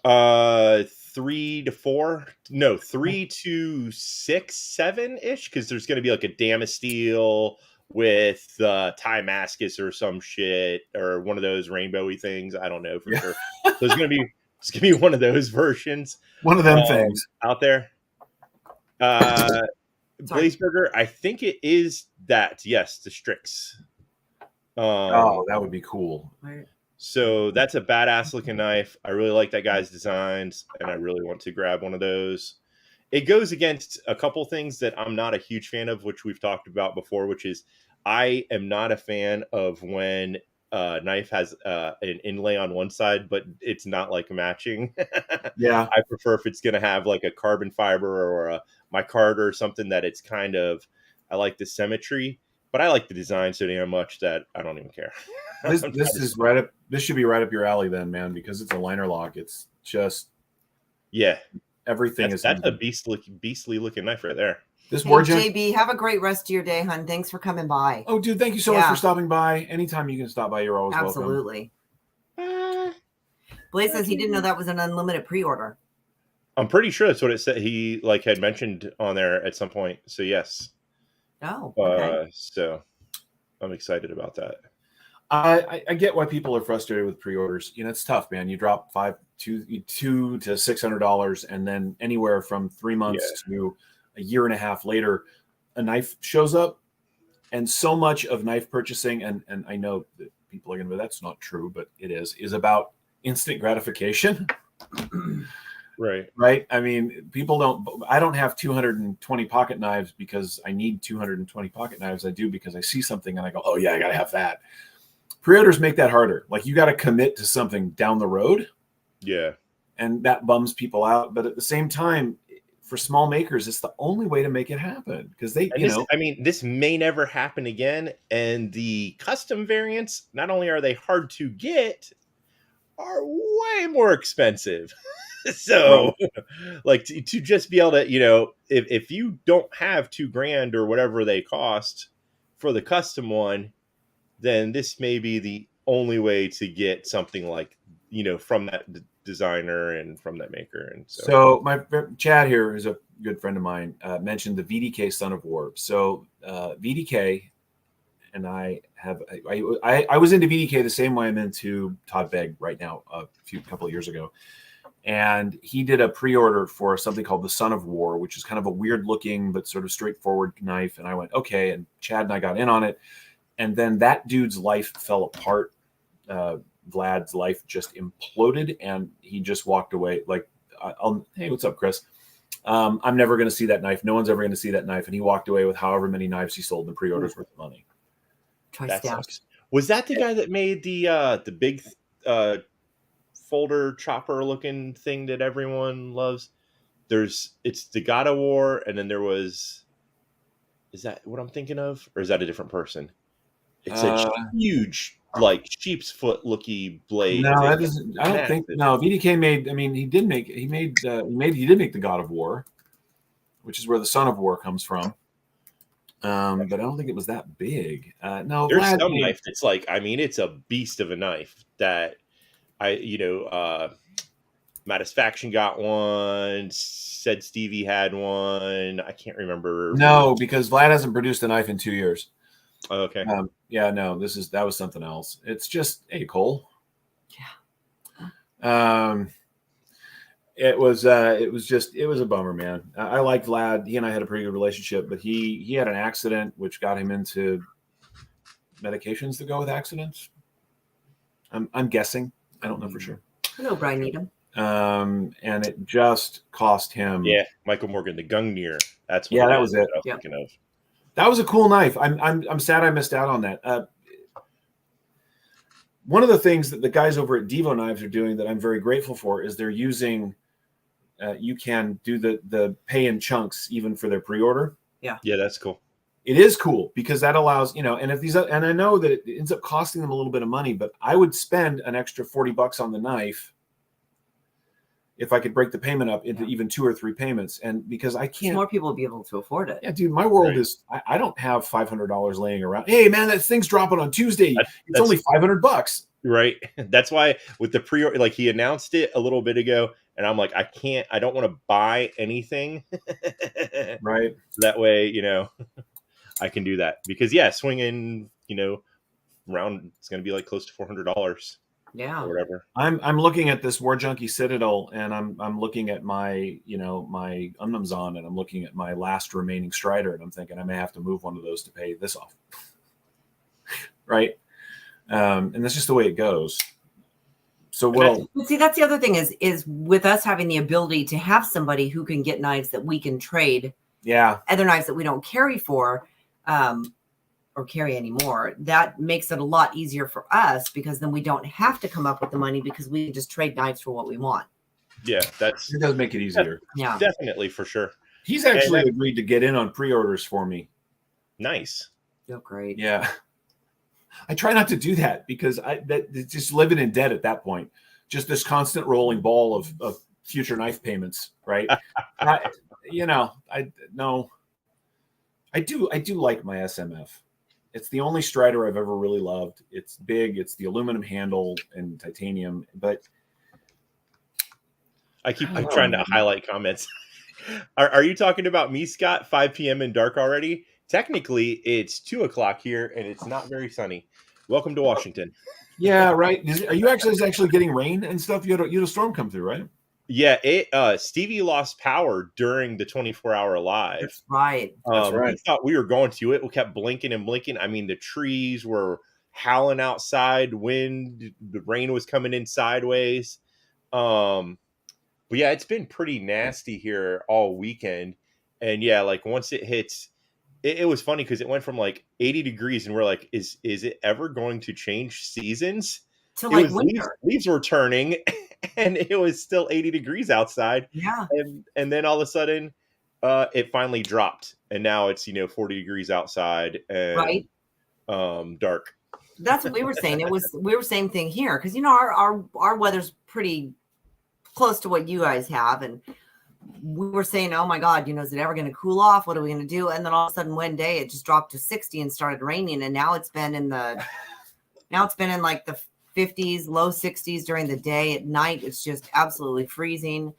3 to 4, no, 3 to 6, 7 ish, because there's going to be like a Damasteel with Timascus or some shit, or one of those rainbowy things. I don't know for Yeah, sure. So it's gonna be one of those versions one of them things. out there. Uh, Sorry. Blazeburger, I think it is that. Yes, the Strix. Oh, that would be cool. So that's a badass looking knife. I really like that guy's designs, and I really want to grab one of those. It goes against a couple things that I'm not a huge fan of, which we've talked about before, which is I am not a fan of when a knife has an inlay on one side, but it's not like matching. Yeah. I prefer if it's going to have like a carbon fiber or a micarta or something that it's kind of, I like the symmetry, but I like the design so damn much that I don't even care. This is right up. This should be right up your alley then, man, because it's a liner lock. It's just Yeah, everything that's a is beastly looking knife right there. this Hey, Warjack. JB, have a great rest of your day, hon. Thanks for coming by. Oh, dude, thank you so much Yeah. for stopping by. Anytime you can stop by, you're always welcome. Absolutely. Blaze says he didn't know that was an unlimited pre-order. I'm pretty sure that's what it said. He had mentioned on there at some point. So yes. Oh, okay. So I'm excited about that. I get why people are frustrated with pre-orders. It's tough, man. You drop $200 to $600, and then anywhere from 3 months to a year and a half later, a knife shows up. And so much of knife purchasing, and I know that people are going to be, that's not true, but it is about instant gratification. Right. I mean, I don't have 220 pocket knives because I need 220 pocket knives. I do because I see something and I go, oh yeah, I got to have that. Pre-orders make that harder. Like, you got to commit to something down the road. Yeah. And that bums people out. But at the same time, for small makers, it's the only way to make it happen, because this may never happen again. And the custom variants, not only are they hard to get, are way more expensive. So to just be able to, if you don't have $2,000 or whatever they cost for the custom one, then this may be the only way to get something like, from that designer and from that maker. And so my Chad here, who's a good friend of mine, mentioned the VDK Son of War. So VDK and I was into VDK the same way I'm into Todd Begg right now, a couple of years ago. And he did a pre-order for something called the Son of War, which is kind of a weird looking but sort of straightforward knife. And I went, okay. And Chad and I got in on it. And then that dude's life fell apart. Vlad's life just imploded, and he just walked away. Like, hey, what's up, Chris? I'm never going to see that knife. No one's ever going to see that knife. And he walked away with however many knives he sold in the pre-orders worth of money. That sucks. Was that the guy that made the big folder chopper looking thing that everyone loves? It's the God of War, and then is that what I'm thinking of, or is that a different person? It's a huge, like, sheep's foot looky blade. No, that isn't. I don't think. No, VDK made. I mean, he did make. He did make the God of War, which is where the Son of War comes from. But I don't think it was that big. No, there's some knife that's like, I mean, it's a beast of a knife that Matisfaction got one. Said Stevie had one. I can't remember. No, because Vlad hasn't produced a knife in 2 years. Oh, okay. Yeah, no, that was something else. It's just, hey, Cole. Yeah. It was a bummer, man. I like Vlad. He and I had a pretty good relationship, but he had an accident which got him into medications that go with accidents. I'm guessing. I don't know for sure. Hello, Brian Needham. And it just cost him. Yeah, Michael Morgan, the Gungnir. That's what. Yeah, that was it. I was thinking of. That was a cool knife. I'm sad I missed out on that. One of the things that the guys over at Devo Knives are doing that I'm very grateful for is they're using. You can do the pay in chunks even for their pre-order. Yeah, that's cool. It is cool because that allows, and if and I know that it ends up costing them a little bit of money, but I would spend an extra $40 on the knife if I could break the payment up into even 2 or 3 payments. And because I can't, more people will be able to afford it. Yeah, dude, my world is, I don't have $500 laying around. Hey man, that thing's dropping on Tuesday. It's only $500. Right. That's why with the pre-order, like he announced it a little bit ago, and I'm like, I don't want to buy anything. Right. That way, I can do that because swinging, around, it's going to be like close to $400. Yeah. Or whatever. I'm looking at this War Junkie Citadel, and I'm looking at my, my Umnumzon, and I'm looking at my last remaining Strider, and I'm thinking I may have to move one of those to pay this off. Right. And that's just the way it goes. So see, that's the other thing is with us having the ability to have somebody who can get knives that we can trade. Yeah. Other knives that we don't carry for, or carry anymore. That makes it a lot easier for us because then we don't have to come up with the money because we can just trade knives for what we want. Yeah, it does make it easier. Yeah, definitely for sure. He's actually agreed to get in on pre-orders for me. Nice. Oh, great. Yeah. I try not to do that because it's just living in debt at that point. Just this constant rolling ball of future knife payments, right? I do like my SMF. It's the only Strider I've ever really loved. It's big. It's the aluminum handle and titanium, but I'm trying to highlight comments. Are you talking about me, Scott? 5 p.m. and dark already? Technically, it's 2:00 here, and it's not very sunny. Welcome to Washington. Yeah, right. Are you actually getting rain and stuff? You had a storm come through, right? Yeah, Stevie lost power during the 24-hour live. That's right. That's right. We thought we were going to it. We kept blinking and blinking. I mean, the trees were howling outside. Wind, the rain was coming in sideways. But yeah, it's been pretty nasty here all weekend. And yeah, like once it hits, it was funny because it went from like 80 degrees, and we're like, is it ever going to change seasons? To like winter. Leaves were turning. And it was still 80 degrees outside. Yeah. And then all of a sudden, it finally dropped. And now it's, 40 degrees outside and dark. That's what we were saying. We were same thing here. Because, our weather's pretty close to what you guys have. And we were saying, oh my God, is it ever going to cool off? What are we going to do? And then all of a sudden one day it just dropped to 60 and started raining. And now it's been in like the 50s, low 60s during the day. At night, it's just absolutely freezing.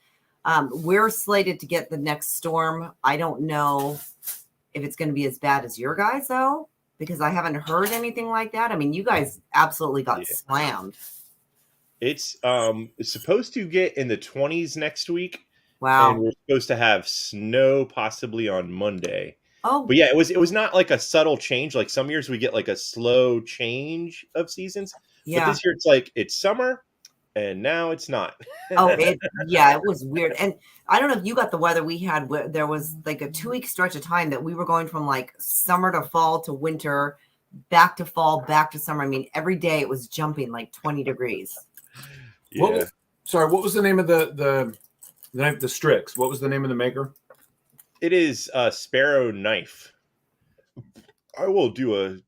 We're slated to get the next storm. I don't know if it's going to be as bad as your guys, though, because I haven't heard anything like that. I mean, you guys absolutely got slammed. It's supposed to get in the 20s next week. Wow. And we're supposed to have snow possibly on Monday. Oh, but yeah, it was not like a subtle change. Like some years we get like a slow change of seasons. Yeah. But this year it's like it's summer and now it's not. It was weird. And I don't know if you got the weather we had. There was like a 2-week stretch of time that we were going from like summer to fall to winter, back to fall, back to summer. I mean, every day it was jumping like 20 degrees. Yeah. What was the name of the Strix? What was the name of the maker? It is a Sparrow knife. I will do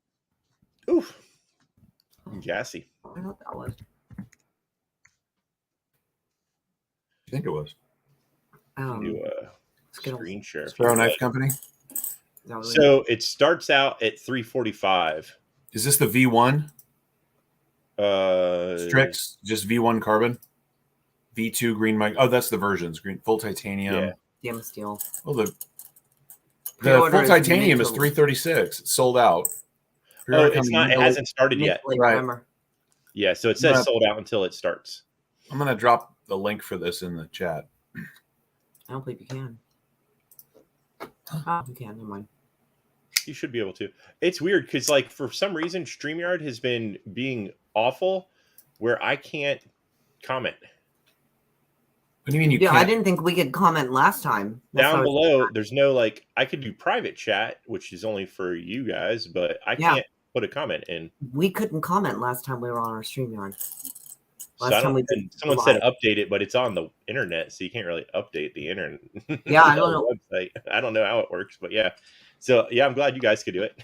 gassy. I don't know what that was. I think it was. Do a screen share. Sparrow Knife Company. So it starts out at $345. Is this the V1? Uh, Strix, just V1 carbon. V2 green mic. Oh, that's the versions. Green full titanium. Yeah. Steel. Well, the full titanium is $336. It's sold out. Oh, it's not. It hasn't started yet. Right. Yeah, so it says sold out until it starts. I'm gonna drop the link for this in the chat. I don't believe you can. Oh, you can. Never mind. You should be able to. It's weird because, like, for some reason, StreamYard has been being awful, where I can't comment. What do you mean you Yeah, I can't? didn't think we could comment last time. That's Down what I was- below, there's no like. I could do private chat, which is only for you guys, but I Yeah. can't put a comment in. We couldn't comment last time we were on our StreamYard. So Last I time don't. we did And someone said live. update it, but it's on the internet, so you can't really update the internet. Yeah, I don't know. Website. I don't know how it works, but yeah. So yeah, I'm glad you guys could do it.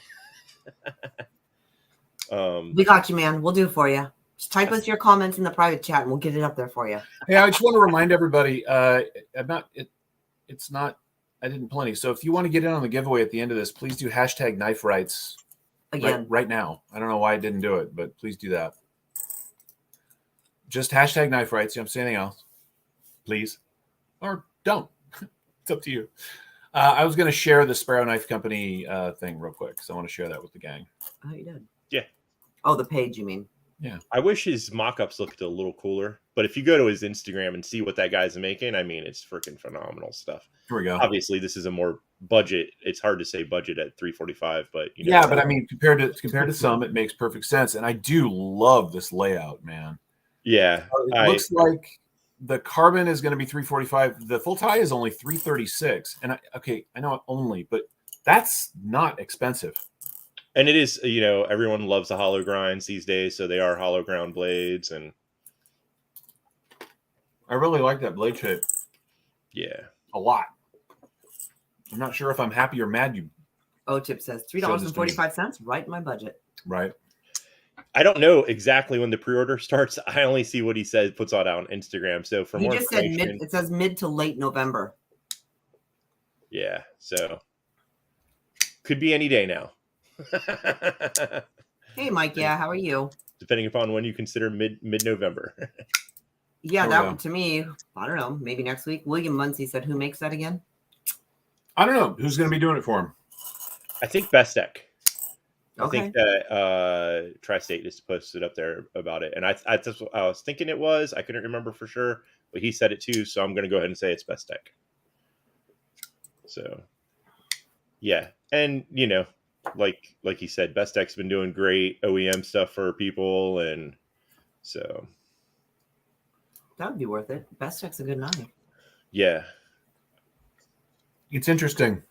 We got you, man. We'll do it for you. Just type us your comments in the private chat, and we'll get it up there for you. Hey, I just want to remind everybody, it's not, I didn't plenty. So if you want to get in on the giveaway at the end of this, please do hashtag knife rights Again, right now. I don't know why I didn't do it, but please do that. Just hashtag knife rights. You don't say anything else, please, or don't. It's up to you. I was going to share the Sparrow Knife Company thing real quick because I want to share that with the gang. oh, you did. Yeah. Oh, the page, you mean? Yeah. I wish his mock-ups looked a little cooler, but if you go to his Instagram and see what that guy's making, I mean, it's freaking phenomenal stuff. Here we go. Obviously, this is a more budget. It's hard to say budget at 345, but you know, yeah, but I mean, compared to some, it makes perfect sense, and I do love this layout, man. yeah, It looks like the carbon is going to be 345. The full tie is only 336, and I know it only, but that's not expensive. and it is, you know, everyone loves the hollow grinds these days, so they are hollow ground blades, and I really like that blade shape yeah, a lot. I'm not sure if I'm happy or mad. Tip says $3.45, right in my budget. Right. I don't know exactly when the pre-order starts. I only see what he says puts out on Instagram. So for He more just said information, it says mid to late November. yeah, so could be any day now. Hey, Mike. Yeah, how are you? Depending upon when you consider mid-November. Yeah, Oh, that yeah. one to me, I don't know, maybe next week. William Muncie said, who makes that again? I don't know who's going to be doing it for him. I think Best Deck. I Okay. think that Tri-State just posted up there about it, and that's what I was thinking it was. I couldn't remember for sure, but he said it too, so I'm going to go ahead and say it's Best Deck. So, yeah, and you know, like he said, Best Deck's been doing great OEM stuff for people, and so That would be worth it. Best Tech's a good knife. yeah, It's interesting.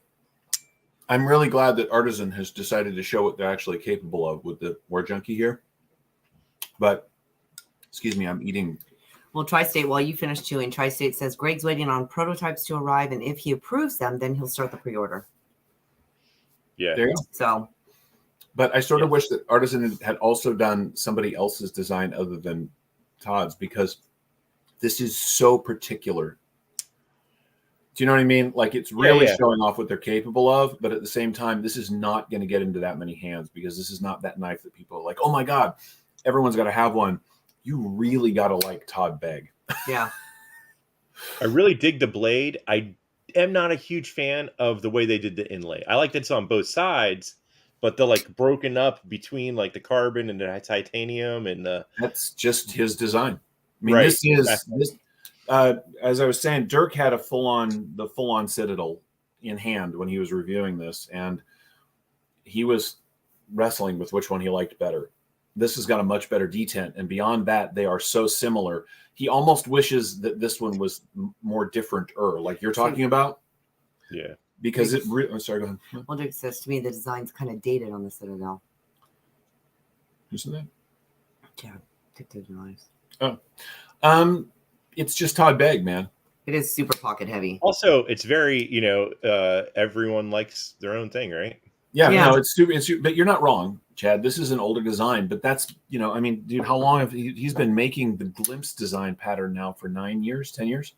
I'm really glad that Artisan has decided to show what they're actually capable of with the War Junkie here. But, excuse me, I'm eating. Well, Tri-State, while you finish chewing, Tri-State says Greg's waiting on prototypes to arrive, and if he approves them, then he'll start the pre-order. yeah. There you go. So, But I sort of wish that Artisan had also done somebody else's design other than Todd's, because this is so particular. Do you know what I mean? Like, it's really showing off what they're capable of, but at the same time, this is not going to get into that many hands, because this is not that knife that people are like, oh my God, everyone's got to have one. You really got to like Todd Begg. yeah. I really dig the blade. I am not a huge fan of the way they did the inlay. I like that it's on both sides, but the like broken up between like the carbon and the titanium and the. That's just his design. I mean, Right, this is exactly. this. As I was saying, Dirk had the full-on Citadel in hand when he was reviewing this, and he was wrestling with which one he liked better. This has got a much better detent, and beyond that, they are so similar. He almost wishes that this one was more different, like you're talking about. Yeah. Because it. I'm sorry. Go ahead. Well, Dirk says to me the design's kind of dated on the Citadel. Who's that? Yeah, dictated knives. Oh, it's just Todd Begg, man. It is super pocket heavy. Also, it's very, you know, everyone likes their own thing, right? Yeah, Yeah. no, it's super, but you're not wrong, Chad. This is an older design, but that's, you know, I mean, dude, how long have he's been making the glimpse design pattern now for 9 years, 10 years?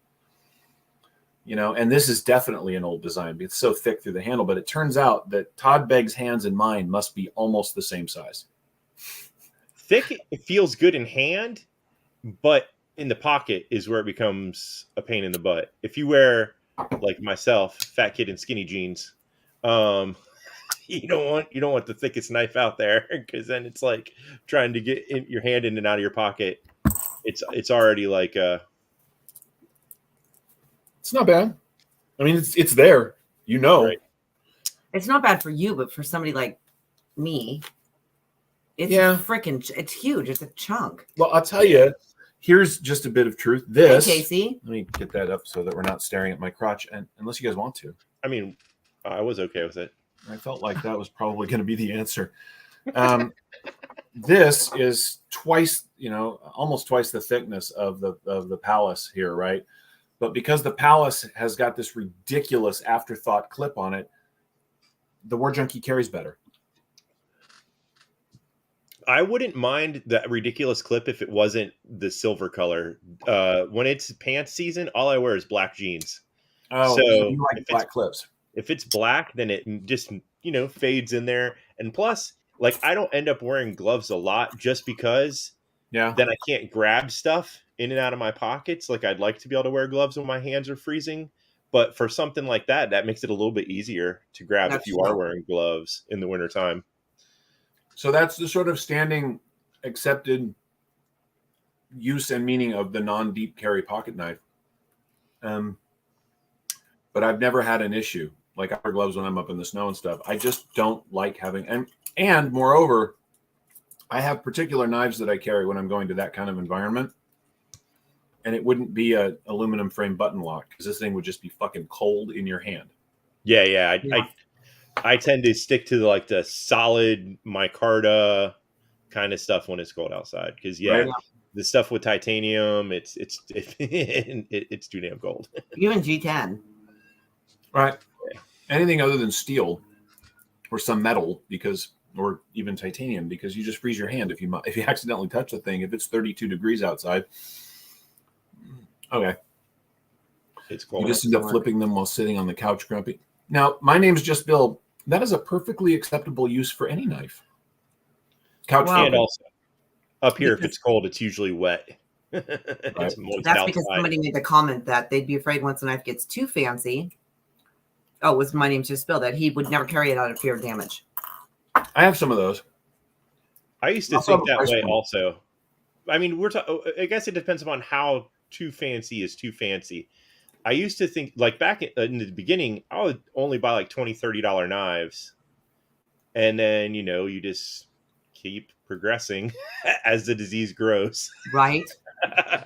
You know, and this is definitely an old design. It's so thick through the handle, but it turns out that Todd Begg's hands and mine must be almost the same size. Thick, it feels good in hand, but in the pocket is where it becomes a pain in the butt. If you wear, like myself, fat kid in skinny jeans, you don't want the thickest knife out there, because then it's like trying to get your hand in and out of your pocket. It's already like It's not bad. I mean, it's there, you know. Right. It's not bad for you, but for somebody like me, it's it's huge. It's a chunk. Well, I'll tell you, here's just a bit of truth. This, hey, Casey. Let me get that up so that we're not staring at my crotch, and unless you guys want to. I mean, I was okay with it. I felt like that was probably going to be the answer. This is twice, almost twice the thickness of the Palace here, right? But because the Palace has got this ridiculous afterthought clip on it, the War Junkie carries better. I wouldn't mind that ridiculous clip if it wasn't the silver color. When it's pants season, all I wear is black jeans. Oh, so you like black clips. If it's black, then it just, fades in there. And plus, like, I don't end up wearing gloves a lot just because then I can't grab stuff in and out of my pockets. Like, I'd like to be able to wear gloves when my hands are freezing. But for something like that makes it a little bit easier to grab if you are wearing gloves in the wintertime. So that's the sort of standing accepted use and meaning of the non-deep carry pocket knife. But I've never had an issue. Like, I wear gloves when I'm up in the snow and stuff. I just don't like having, and moreover, I have particular knives that I carry when I'm going to that kind of environment. And it wouldn't be a aluminum frame button lock, because this thing would just be fucking cold in your hand. Yeah. I tend to stick to the solid micarta kind of stuff when it's cold outside, because the stuff with titanium, it's too damn cold. Even G10, right? Anything other than steel or some metal, or even titanium, because you just freeze your hand if you accidentally touch the thing. If it's 32 degrees outside, okay, it's cold. You just end up flipping them while sitting on the couch, grumpy. Now, my name's just Bill. That is a perfectly acceptable use for any knife. Couch and also up here, if it's cold, it's usually wet. Right. That's outside. Because somebody made the comment that they'd be afraid once a knife gets too fancy. Oh, it was my name's just Bill, that he would never carry it out of fear of damage. I have some of those. I used to think that way also. I mean, I guess it depends upon how too fancy is too fancy. I used to think, like, back in the beginning, I would only buy like $20, $30 knives. And then, you just keep progressing as the disease grows. Right.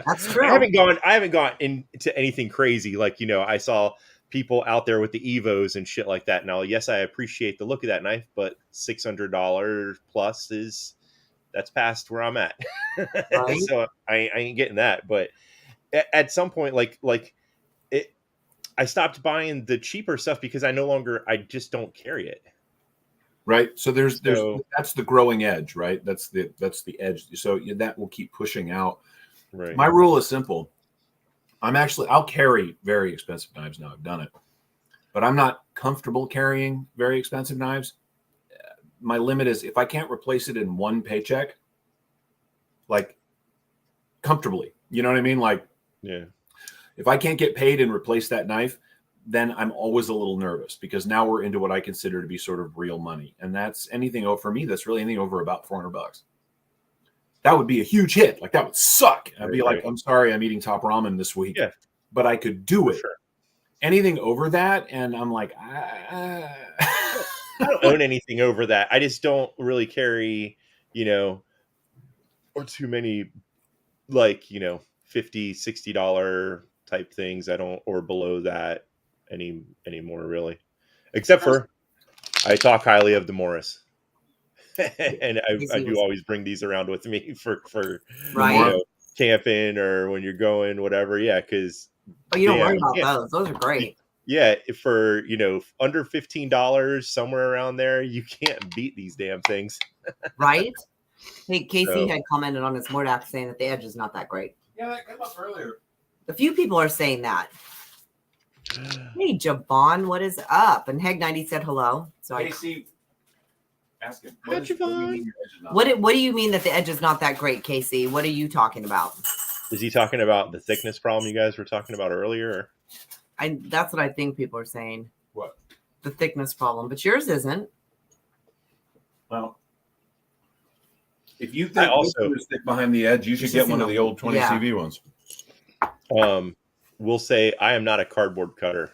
That's true. I haven't gone into anything crazy. Like, I saw people out there with the Evos and shit like that. Now, yes, I appreciate the look of that knife, but $600 plus that's past where I'm at. Right. So I ain't getting that. But at some point, I stopped buying the cheaper stuff because I just don't carry it. Right. So there's that's the growing edge, right? That's the edge. So that will keep pushing out. Right. My rule is simple. I'll carry very expensive knives now. I've done it, but I'm not comfortable carrying very expensive knives. My limit is if I can't replace it in one paycheck, like comfortably, you know what I mean? Like, yeah. If I can't get paid and replace that knife, then I'm always a little nervous, because now we're into what I consider to be sort of real money. And that's anything for me, that's really anything over about $400. That would be a huge hit. Like, that would suck. I'd be like, I'm sorry, I'm eating top ramen this week. Yeah. But I could do it. Sure. Anything over that, and I'm like, I don't own anything over that. I just don't really carry, or too many, like, $50, $60 type things. I don't, or below that anymore, really. Except for, I talk highly of the Morris. And I do always bring these around with me for right. Camping or when you're going, whatever. Yeah, because you don't worry about those. Those are great. Yeah, for under $15, somewhere around there, you can't beat these damn things. Right? Hey, Casey had commented on his Mordax saying that the edge is not that great. Yeah, that came up earlier. A few people are saying that. Hey, Javon, what is up? And Heg90 said hello. So Casey. Ask him. What do you mean that the edge is not that great, Casey? What are you talking about? Is he talking about the thickness problem you guys were talking about earlier? That's what I think people are saying. What? The thickness problem, but yours isn't. Well, if you think is thick behind the edge, you should get one of the old 20 CV ones. We'll say I am not a cardboard cutter.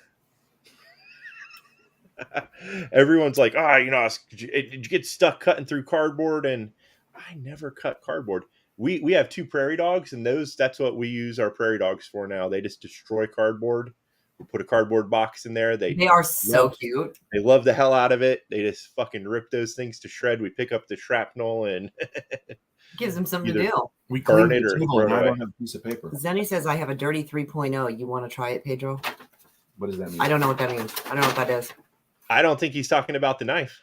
Everyone's like, did you get stuck cutting through cardboard? And I never cut cardboard. We have 2 prairie dogs, and that's what we use our prairie dogs for now. They just destroy cardboard. We put a cardboard box in there. They are so cute. They love the hell out of it. They just fucking rip those things to shred. We pick up the shrapnel and gives them something to do. We clean burn it the or table throw and it I away. don't have a piece of paper. Zenny says I have a dirty 3.0. You want to try it, Pedro? What does that mean? I don't know what that means. I don't know what that is. I don't think he's talking about the knife.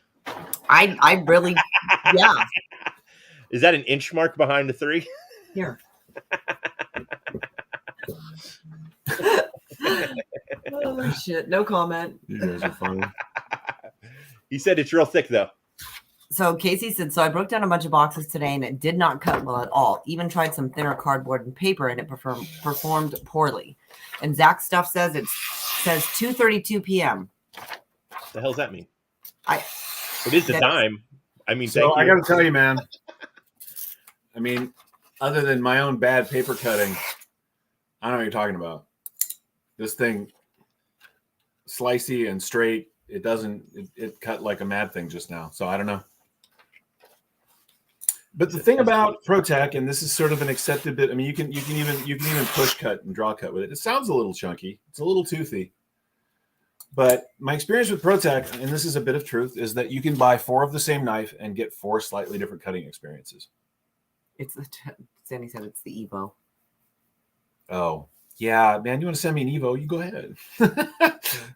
I really, yeah. Is that an inch mark behind the 3? Here. Oh shit! No comment. You guys are funny. He said it's real thick though. So Casey said, so I broke down a bunch of boxes today and it did not cut well at all. Even tried some thinner cardboard and paper and it performed poorly. And Zach Stuff says it says 2:32 p.m. What the hell does that mean? It is the time. I mean, So I got to tell you, man. I mean, other than my own bad paper cutting, I don't know what you're talking about. This thing, slicey and straight. It doesn't. It cut like a mad thing just now. So I don't know. But the thing about ProTech, and this is sort of an accepted bit. I mean, you can even push cut and draw cut with it. It sounds a little chunky. It's a little toothy. But my experience with ProTech, and this is a bit of truth, is that you can buy 4 of the same knife and get 4 slightly different cutting experiences. Sandy said it's the Evo. Oh, yeah, man, you want to send me an Evo? You go ahead.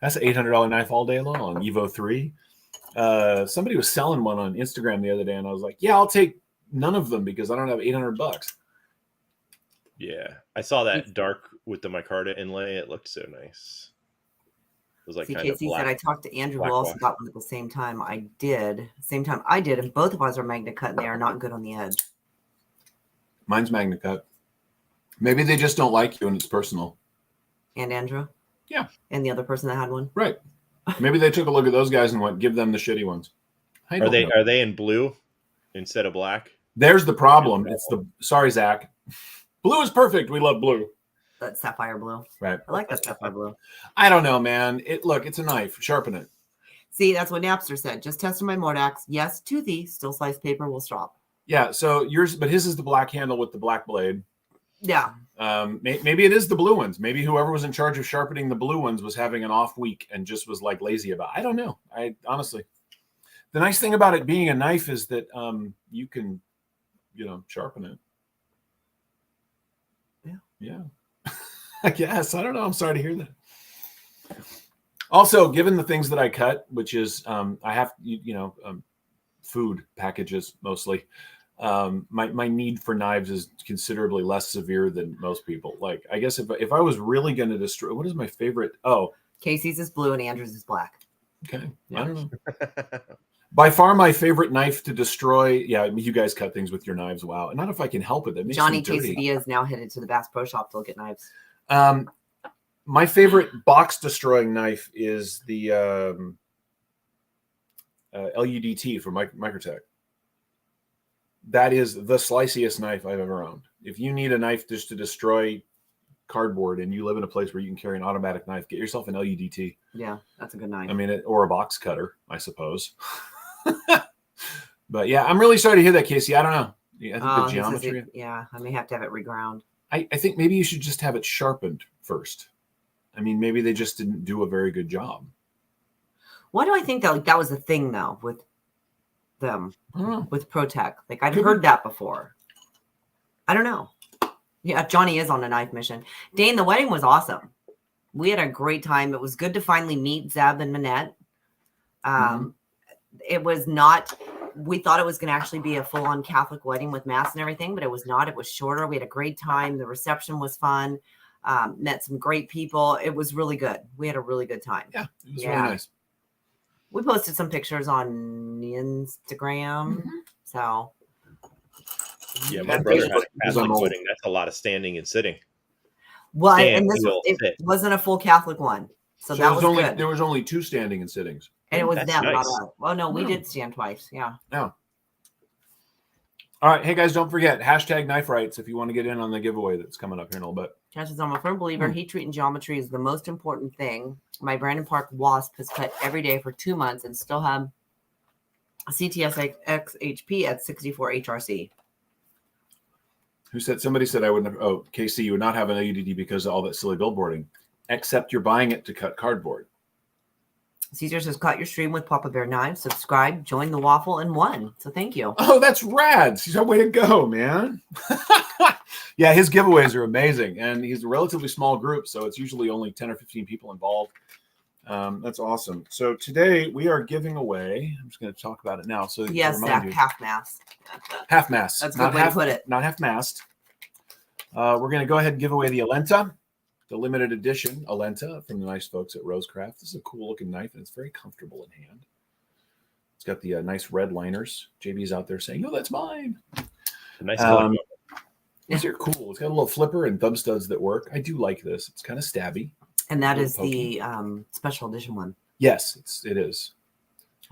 That's an $800 knife all day long. Evo 3. Somebody was selling one on Instagram the other day, and I was like, yeah, I'll take none of them because I don't have $800. Yeah, I saw that dark with the micarta inlay. It looked so nice. It was like kind of Casey black. said I talked to Andrew who also got one at the same time I did. Same time I did, and both of ours are magnet cut and they are not good on the edge. Mine's magnet cut. Maybe they just don't like you and it's personal. And Andrew? Yeah. And the other person that had one? Right. Maybe they took a look at those guys and went, give them the shitty ones. Are they in blue instead of black? There's the problem. Sorry, Zach. Blue is perfect. We love blue. That sapphire blue. Right. I like that sapphire blue. I don't know, man. It's a knife. Sharpen it. See, that's what Napster said. Just tested my Mordax. Yes, toothy. Still sliced paper will stop. Yeah. So but his is the black handle with the black blade. Yeah. Maybe it is the blue ones. Maybe whoever was in charge of sharpening the blue ones was having an off week and just was like lazy about it. I don't know. I honestly, the nice thing about it being a knife is that you can, sharpen it. Yeah. I guess. I don't know. I'm sorry to hear that. Also, given the things that I cut, which is I have, food packages mostly. My need for knives is considerably less severe than most people. Like, I guess if I was really going to destroy, what is my favorite? Oh, Casey's is blue and Andrew's is black. Okay. Yeah. I don't know. By far my favorite knife to destroy. Yeah, you guys cut things with your knives. Wow. And not if I can help it. That makes Johnny them dirty. Quesadilla is now headed to the Bass Pro Shop to look at knives. My favorite box destroying knife is the LUDT from Microtech. That is the sliciest knife I've ever owned. If you need a knife just to destroy cardboard and you live in a place where you can carry an automatic knife, get yourself an LUDT. Yeah, that's a good knife. I mean, or a box cutter, I suppose. But yeah, I'm really sorry to hear that, Casey. I don't know. I think the geometry. I may have to have it reground. I think maybe you should just have it sharpened first. I mean, maybe they just didn't do a very good job. Why do I think that was the thing though with them, with ProTech? Like I'd heard that before. I don't know. Yeah, Johnny is on a knife mission. Dane, the wedding was awesome. We had a great time. It was good to finally meet Zeb and Manette. It was not, we thought it was going to actually be a full-on Catholic wedding with mass and everything, but it was not. It was shorter. We had a great time. The reception was fun. Met some great people. It was really good. We had a really good time. Yeah, it was really nice. We posted some pictures on Instagram. So. Yeah, my brother had a Catholic wedding. That's a lot of standing and sitting. Well, and it wasn't a full Catholic one. So that was good. There was only 2 standing and sittings. And it was them, not us. Well, no, we did stand twice. Yeah. No. All right. Hey, guys, don't forget, hashtag knife rights if you want to get in on the giveaway that's coming up here in a little bit. Josh says, I'm a firm believer heat treat and geometry is the most important thing. My Brandon Park wasp has cut every day for 2 months and still have a CTS XHP at 64 HRC. Who said? Somebody said I wouldn't have. Oh, KC, you would not have an AUDD because of all that silly billboarding, except you're buying it to cut cardboard. Caesar says, caught your stream with Papa Bear Knives. Subscribe, join the waffle, and won. So thank you. Oh, that's rad. Caesar, way to go, man. Yeah, his giveaways are amazing. And he's a relatively small group, so it's usually only 10 or 15 people involved. That's awesome. So today we are giving away, I'm just going to talk about it now. So yes, Zach, half mass. Half mass. That's a good way to put it. Not half mast. We're going to go ahead and give away the Alenta, the limited edition Alenta from the nice folks at Rosecraft. This is a cool looking knife and it's very comfortable in hand. It's got the nice red liners. JB's out there saying, "No, that's mine." Nice color. These are cool. It's got a little flipper and thumb studs that work. I do like this. It's kind of stabby. And that is the special edition one. Yes, it is.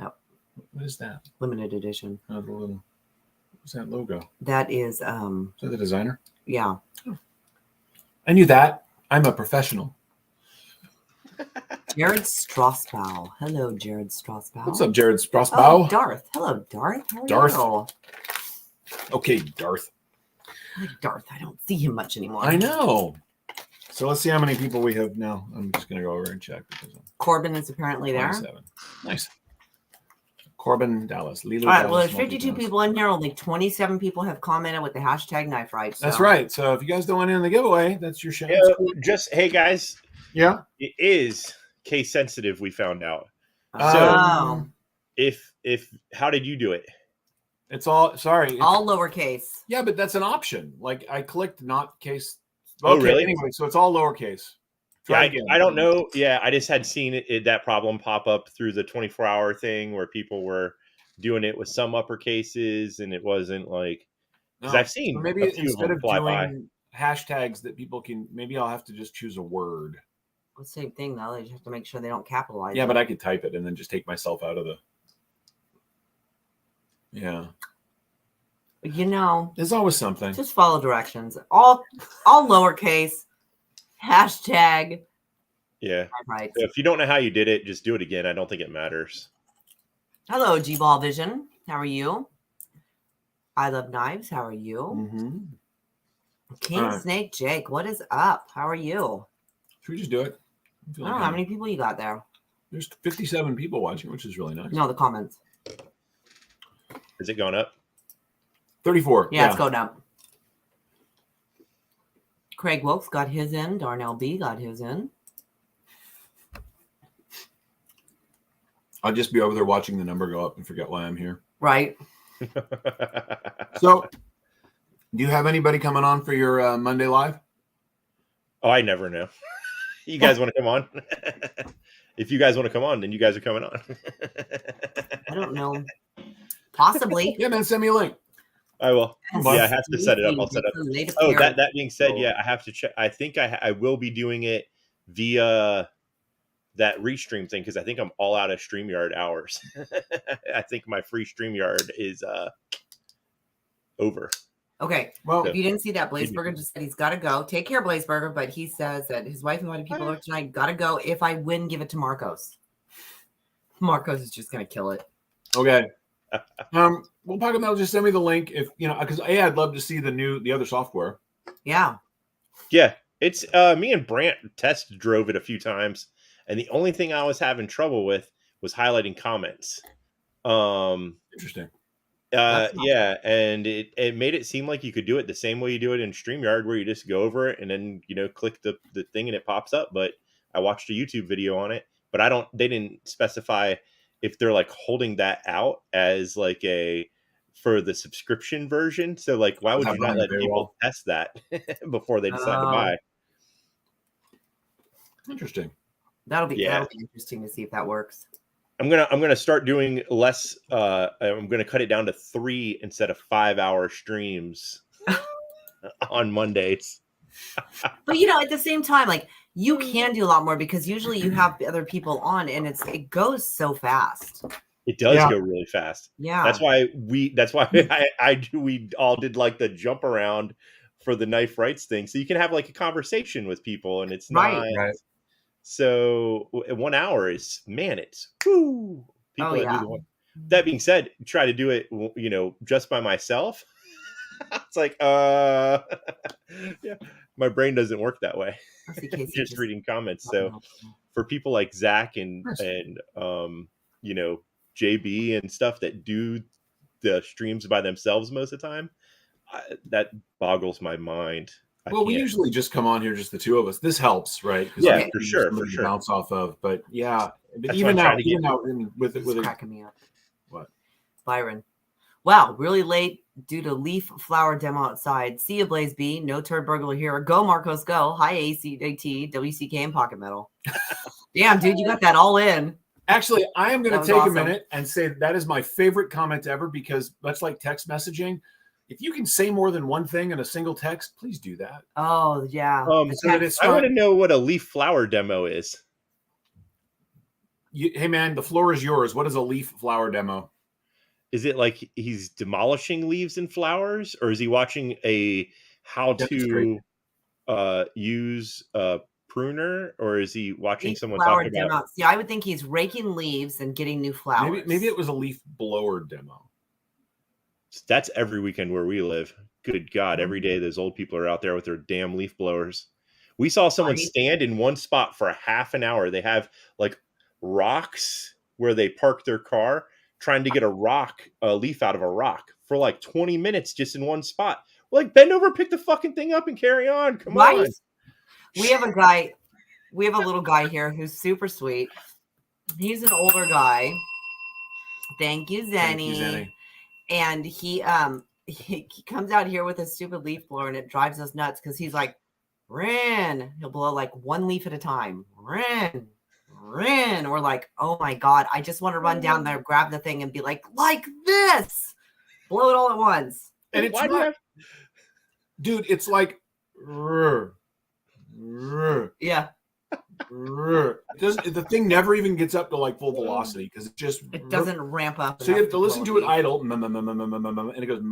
Oh. What is that? Limited edition. Oh, the little, what's that logo? That is Is that the designer? yeah. Oh. I knew that. I'm a professional. Jared Strasbow. Hello, Jared Strasbow. What's up, Jared Strasbow? Oh, Darth. Hello, Darth. How are Darth. you? Okay, Darth. I like Darth. I don't see him much anymore. I know. So let's see how many people we have now. I'm just going to go over and check. Because Corbin is apparently there. 27. Nice. Corbin, Dallas. Lilo, All right, Dallas, well, there's Multi 52 Dallas. people in here. Only 27 people have commented with the hashtag knife right. So. That's right. So if you guys don't want in the giveaway, that's your chance. Yeah, just hey guys, Yeah. it is case sensitive. We found out. Oh. If how did you do it? It's all sorry. It's, All lowercase. yeah, but that's an option. Like I clicked not case. Oh, Okay, really? Anyway, so it's all lowercase. Yeah, Try again. I don't know. Yeah, I just had seen that problem pop up through the 24-hour thing where people were doing it with some upper cases, and it wasn't like because No. I've seen So maybe a few instead of them of fly doing by. hashtags that people can, maybe I'll have to just choose a word. The same thing though. They just have to make sure they don't capitalize. Yeah, it. but I could type it and then just take myself out of the. Yeah, You know, there's always something. just follow directions. All lowercase. Hashtag Yeah. knife right. If you don't know how you did it, just do it again. I don't think it matters. Hello, G Ball Vision. How are you? I love knives. How are you? Mm-hmm. King All right. Snake Jake, what is up? How are you? Should we just do it? I don't know how many people you got there. There's 57 people watching, which is really nice. No, the comments. Is it going up? 34. Yeah, it's going up. Craig Wilkes got his in. Darnell B got his in. I'll just be over there watching the number go up and forget why I'm here. Right. So, do you have anybody coming on for your Monday live? Oh, I never know. You guys want to come on? If you guys want to come on, then you guys are coming on. I don't know. Possibly. Yeah, man, send me a link. I will. Yes. Yeah, I have to set it up. I'll set up. Native Oh, parent. that being said, yeah, I have to check. I think I will be doing it via that restream thing because I think I'm all out of StreamYard hours. I think my free StreamYard is over. Okay. Well, If you didn't see that, Blazeberger just said he's got to go. Take care, Blazeberger. But he says that his wife invited people over tonight. Got to go. If I win, give it to Marcos. Marcos is just going to kill it. okay. We'll talk about. Just send me the link if you know, because I'd love to see the other software. Yeah. Yeah, it's me and Brant test drove it a few times, and the only thing I was having trouble with was highlighting comments. Interesting. Yeah, and it made it seem like you could do it the same way you do it in StreamYard, where you just go over it and then click the thing and it pops up. But I watched a YouTube video on it, but they didn't specify if they're like holding that out as like for the subscription version. So like, why would you not let people test that before they decide to buy? Interesting. That'll be interesting to see if that works. I'm gonna start doing less. I'm gonna cut it down to 3 instead of 5-hour streams on Mondays. But at the same time, like you can do a lot more because usually you have other people on and it goes so fast. It does go really fast. Yeah. That's why we all did like the jump around for the knife rights thing. So you can have like a conversation with people and it's not Right. so 1 hour is, man, it's whoo. People that do the one. That being said, try to do it, just by myself. It's like, yeah, my brain doesn't work that way. just reading comments. So for people like Zach and JB and stuff that do the streams by themselves most of the time, that boggles my mind. Well, we usually just come on here, just the two of us. This helps, right? Yeah, for sure. Bounce off of, but yeah, That's even now, with cracking me up. What? Byron. Wow, really late due to leaf flower demo outside. See you, Blaze B. No turd burglar here. Go, Marcos, go. Hi, ACT, WCK, and Pocket Metal. Damn, dude, you got that all in. Actually, I am going to take a minute and say that is my favorite comment ever, because much like text messaging, if you can say more than one thing in a single text, please do that. Oh, yeah. So I want to know what a leaf flower demo is. Hey, man, the floor is yours. What is a leaf flower demo? Is it like he's demolishing leaves and flowers, or is he watching a how to use a pruner, or is he watching someone talk about demo? See, I would think he's raking leaves and getting new flowers. Maybe it was a leaf blower demo. That's every weekend where we live. Good God, every day those old people are out there with their damn leaf blowers. We saw someone stand in one spot for a half an hour. They have like rocks where they park their car, trying to get a leaf out of a rock for like 20 minutes just in one spot. We're like, bend over, pick the fucking thing up, and carry on. Come on. We have a little guy here who's super sweet. He's an older guy. Thank you, Zenny. And he comes out here with a stupid leaf blower, and it drives us nuts because he's like, Rin. He'll blow like one leaf at a time. Rin. We're like, oh my God, I just want to run down there, grab the thing, and be like this. Blow it all at once. And it's not, dude, it's like, yeah. The thing never even gets up to like full velocity because it doesn't ramp up. So you have to listen to it idle, and it goes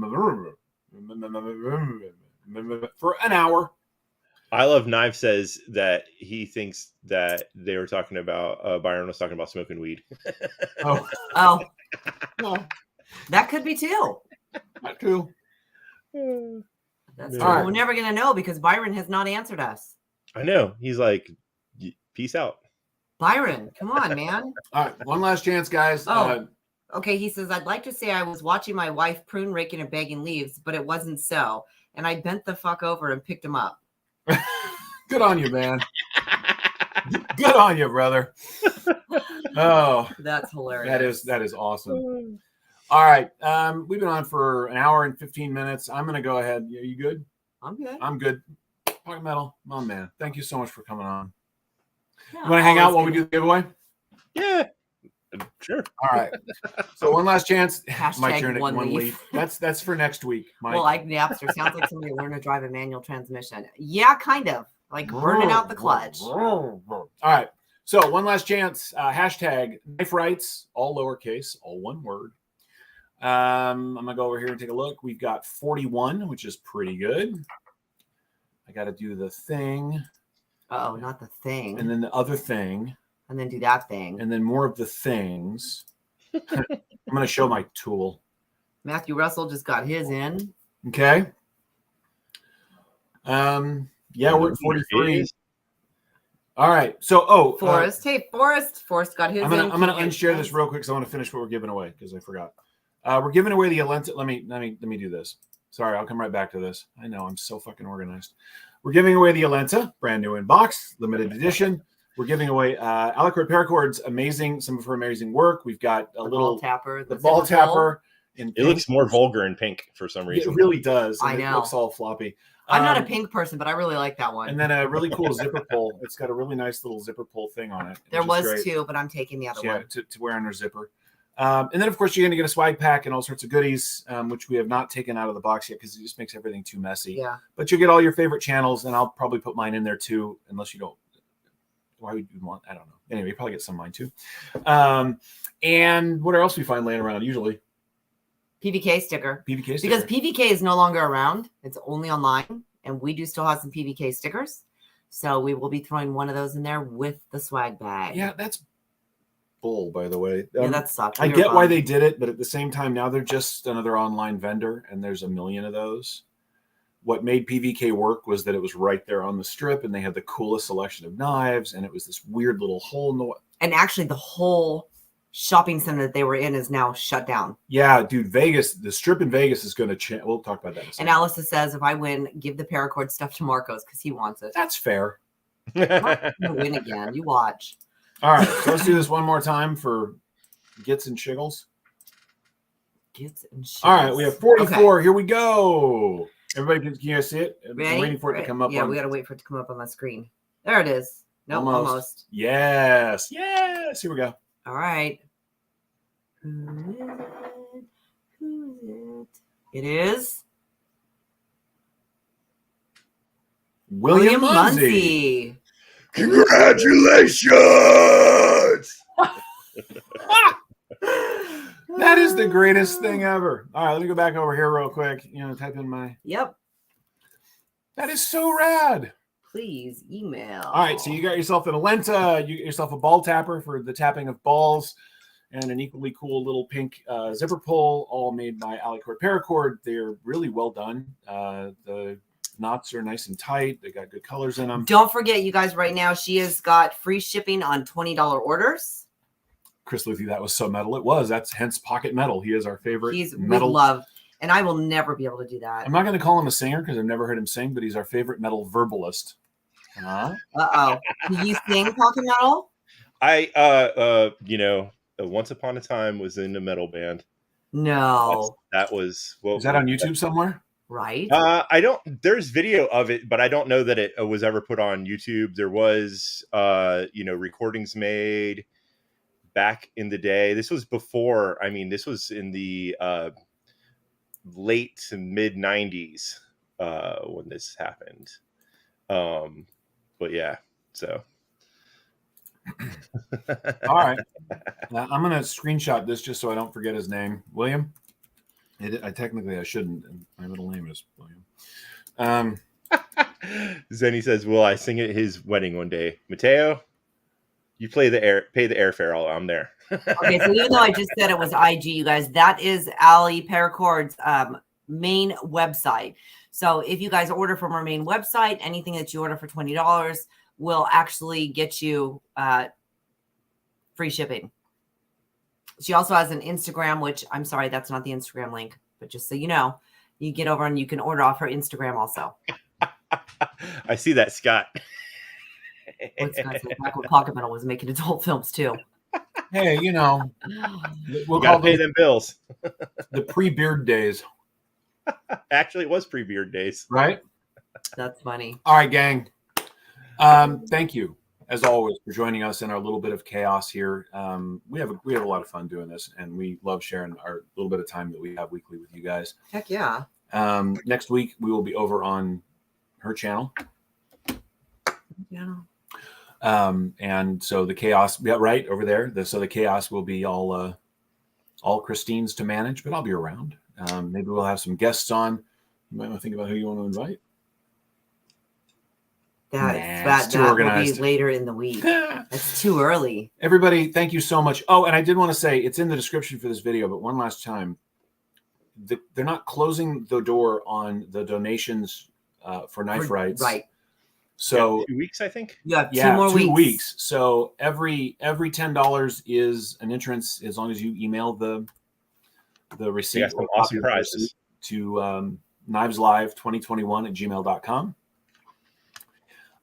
for an hour. I Love Knife says that he thinks that they were talking about Byron was talking about smoking weed. Oh, that could be too. That too. That's right. We're never gonna know because Byron has not answered us. I know. He's like, peace out. Byron, come on, man. All right, one last chance, guys. Okay, he says, I'd like to say I was watching my wife prune, raking, and bagging leaves, but it wasn't so. And I bent the fuck over and picked him up. Good on you, man. Good on you, brother. Oh, that's hilarious. That is awesome. All right. We've been on for an hour and 15 minutes. I'm going to go ahead. Are you good? I'm good. I'm good. Pocket Metal, my man. Thank you so much for coming on. Yeah, you want to hang out while we do the giveaway? Yeah. Sure. All right. So one last chance. My turn at one leaf. That's for next week. Well, like Napster sounds like somebody learned to drive a manual transmission. Yeah, kind of. Like burning out the clutch. All right. So one last chance. Hashtag knife rights, all lowercase, all one word. I'm gonna go over here and take a look. We've got 41, which is pretty good. I got to do the thing. Oh, not the thing. And then the other thing. And then do that thing. And then more of the things. I'm going to show my tool. Matthew Russell just got his in. Okay. Yeah, we're at 43. All right. So, Forrest. Forrest got his in. I'm going to unshare this real quick because I want to finish what we're giving away because I forgot. We're giving away the Alenta. Let me do this. Sorry, I'll come right back to this. I know I'm so fucking organized. We're giving away the Alenta, brand new in box, limited edition. We're giving away Alicord Paracord's some of her amazing work. We've got a little ball tapper, the ball tapper. It looks more vulgar in pink for some reason. It really does. I know. It looks all floppy. I'm not a pink person, but I really like that one. And then a really cool zipper pull. It's got a really nice little zipper pull thing on it. There was two, but I'm taking the other one. To wear on her zipper. And then, of course, you're going to get a swag pack and all sorts of goodies, which we have not taken out of the box yet because it just makes everything too messy. Yeah. But you'll get all your favorite channels, and I'll probably put mine in there too, unless you don't. why would you want? I don't know. Anyway, you probably get some of mine too. And what else we find laying around usually? PVK sticker. PVK sticker. Because PVK is no longer around. It's only online. And we do still have some PVK stickers. So we will be throwing one of those in there with the swag bag. Yeah, that's bull, by the way. Yeah, that sucks. I get why they did it, but at the same time, now they're just another online vendor, and there's a million of those. What made PVK work was that it was right there on the strip, and they had the coolest selection of knives, and it was this weird little hole in the... And actually, the whole shopping center that they were in is now shut down. Yeah, dude, Vegas, the strip in Vegas is going to change. We'll talk about that in a second. And Alyssa says, if I win, give the paracord stuff to Marcos because he wants it. That's fair. I'm not gonna win again. You watch. All right, so let's do this one more time for Gits and Shiggles. Gits and Shiggles. All right, we have 44. Okay. Here we go. Everybody, can you guys see it? Ready? I'm waiting for it to come up. Yeah, we got to wait for it to come up on the screen. There it is. Nope, almost. Yes. Yes. Here we go. All right. Who is it? Who is it? It is William Muncie. Congratulations! That is the greatest thing ever. All right, let me go back over here real quick. Type in my... Yep. That is so rad. Please email. All right, so you got yourself an Alenta, you got yourself a ball tapper for the tapping of balls, and an equally cool little pink zipper pull, all made by Alicord Paracord. They're really well done. The knots are nice and tight. They got good colors in them. Don't forget, you guys, right now, she has got free shipping on $20 orders. Chris Luthi, that was so metal. It was. That's hence Pocket Metal. He is our favorite. Metal. We love, and I will never be able to do that. I'm not going to call him a singer because I've never heard him sing, but he's our favorite metal verbalist. Uh-oh. Do you sing Pocket Metal? I, once upon a time was in a metal band. No. That was... Is that on YouTube somewhere? Right. There's video of it, but I don't know that it was ever put on YouTube. There was, recordings made back in the day. This was before, this was in the late to mid 90s when this happened. But yeah, so. All right. I'm going to screenshot this just so I don't forget his name. William? I shouldn't. My middle name is William. Zenny says, will I sing at his wedding one day? Mateo, you pay the airfare. I'm there. Okay, so even though I just said it was IG, you guys, that is Ali Paracord's main website. So if you guys order from our main website, anything that you order for $20 will actually get you free shipping. She also has an Instagram, which I'm sorry, that's not the Instagram link, but just so you know, you get over and you can order off her Instagram also. I see that, Scott. What's nice, back when Pocket Metal was making adult films too. Hey, we'll gotta pay them bills. The pre-beard days. Actually, it was pre-beard days, right? That's funny. All right, gang. Thank you, as always, for joining us in our little bit of chaos here. We have a lot of fun doing this, and we love sharing our little bit of time that we have weekly with you guys. Heck yeah. Next week, we will be over on her channel. Yeah. And so the chaos, right over there. So the chaos will be all Christine's to manage, but I'll be around. Maybe we'll have some guests on. You might want to think about who you want to invite. That will be later in the week. It's too early. Everybody, thank you so much. Oh, and I did want to say, it's in the description for this video, but one last time, they're not closing the door on the donations for knife rights. Right. So 2 weeks, I think. Yeah, 2 more weeks. 2 weeks. So every $10 is an entrance, as long as you email the receipt or awesome prizes to kniveslive2021@gmail.com.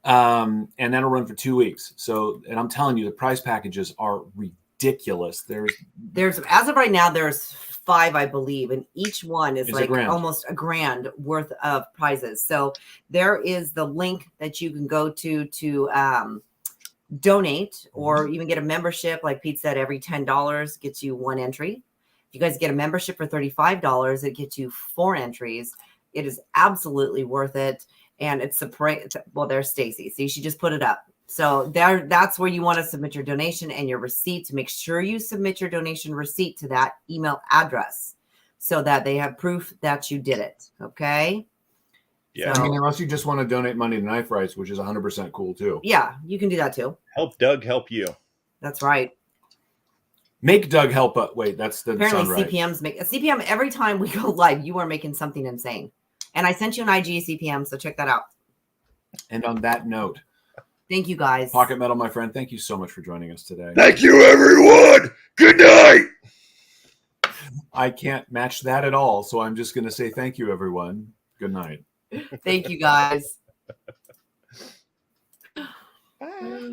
And that'll run for 2 weeks. So, and I'm telling you, the prize packages are ridiculous. There's as of right now, there's 5, I believe, and each one is like almost $1,000 worth of prizes. So there is the link that you can go to donate or even get a membership. Like Pete said, every $10 gets you 1 entry. If you guys get a membership for $35, it gets you 4 entries. It is absolutely worth it. And it's well, there's Stacy. See, she just put it up. So that's where you want to submit your donation and your receipt. To make sure you submit your donation receipt to that email address so that they have proof that you did it. Okay. Yeah. I mean, unless you just want to donate money to Knife Rights, which is 100% cool too. Yeah, you can do that too. Help Doug help you. That's right. Make Doug help. Wait, that's the Apparently sound right. CPMs make a CPM every time we go live. You are making something insane. And I sent you an IG CPM, so check that out. And on that note, thank you guys. Pocket Metal, my friend, thank you so much for joining us today. Thank you, everyone. Good night. I can't match that at all, so I'm just going to say thank you, everyone. Good night. Thank you, guys. Bye.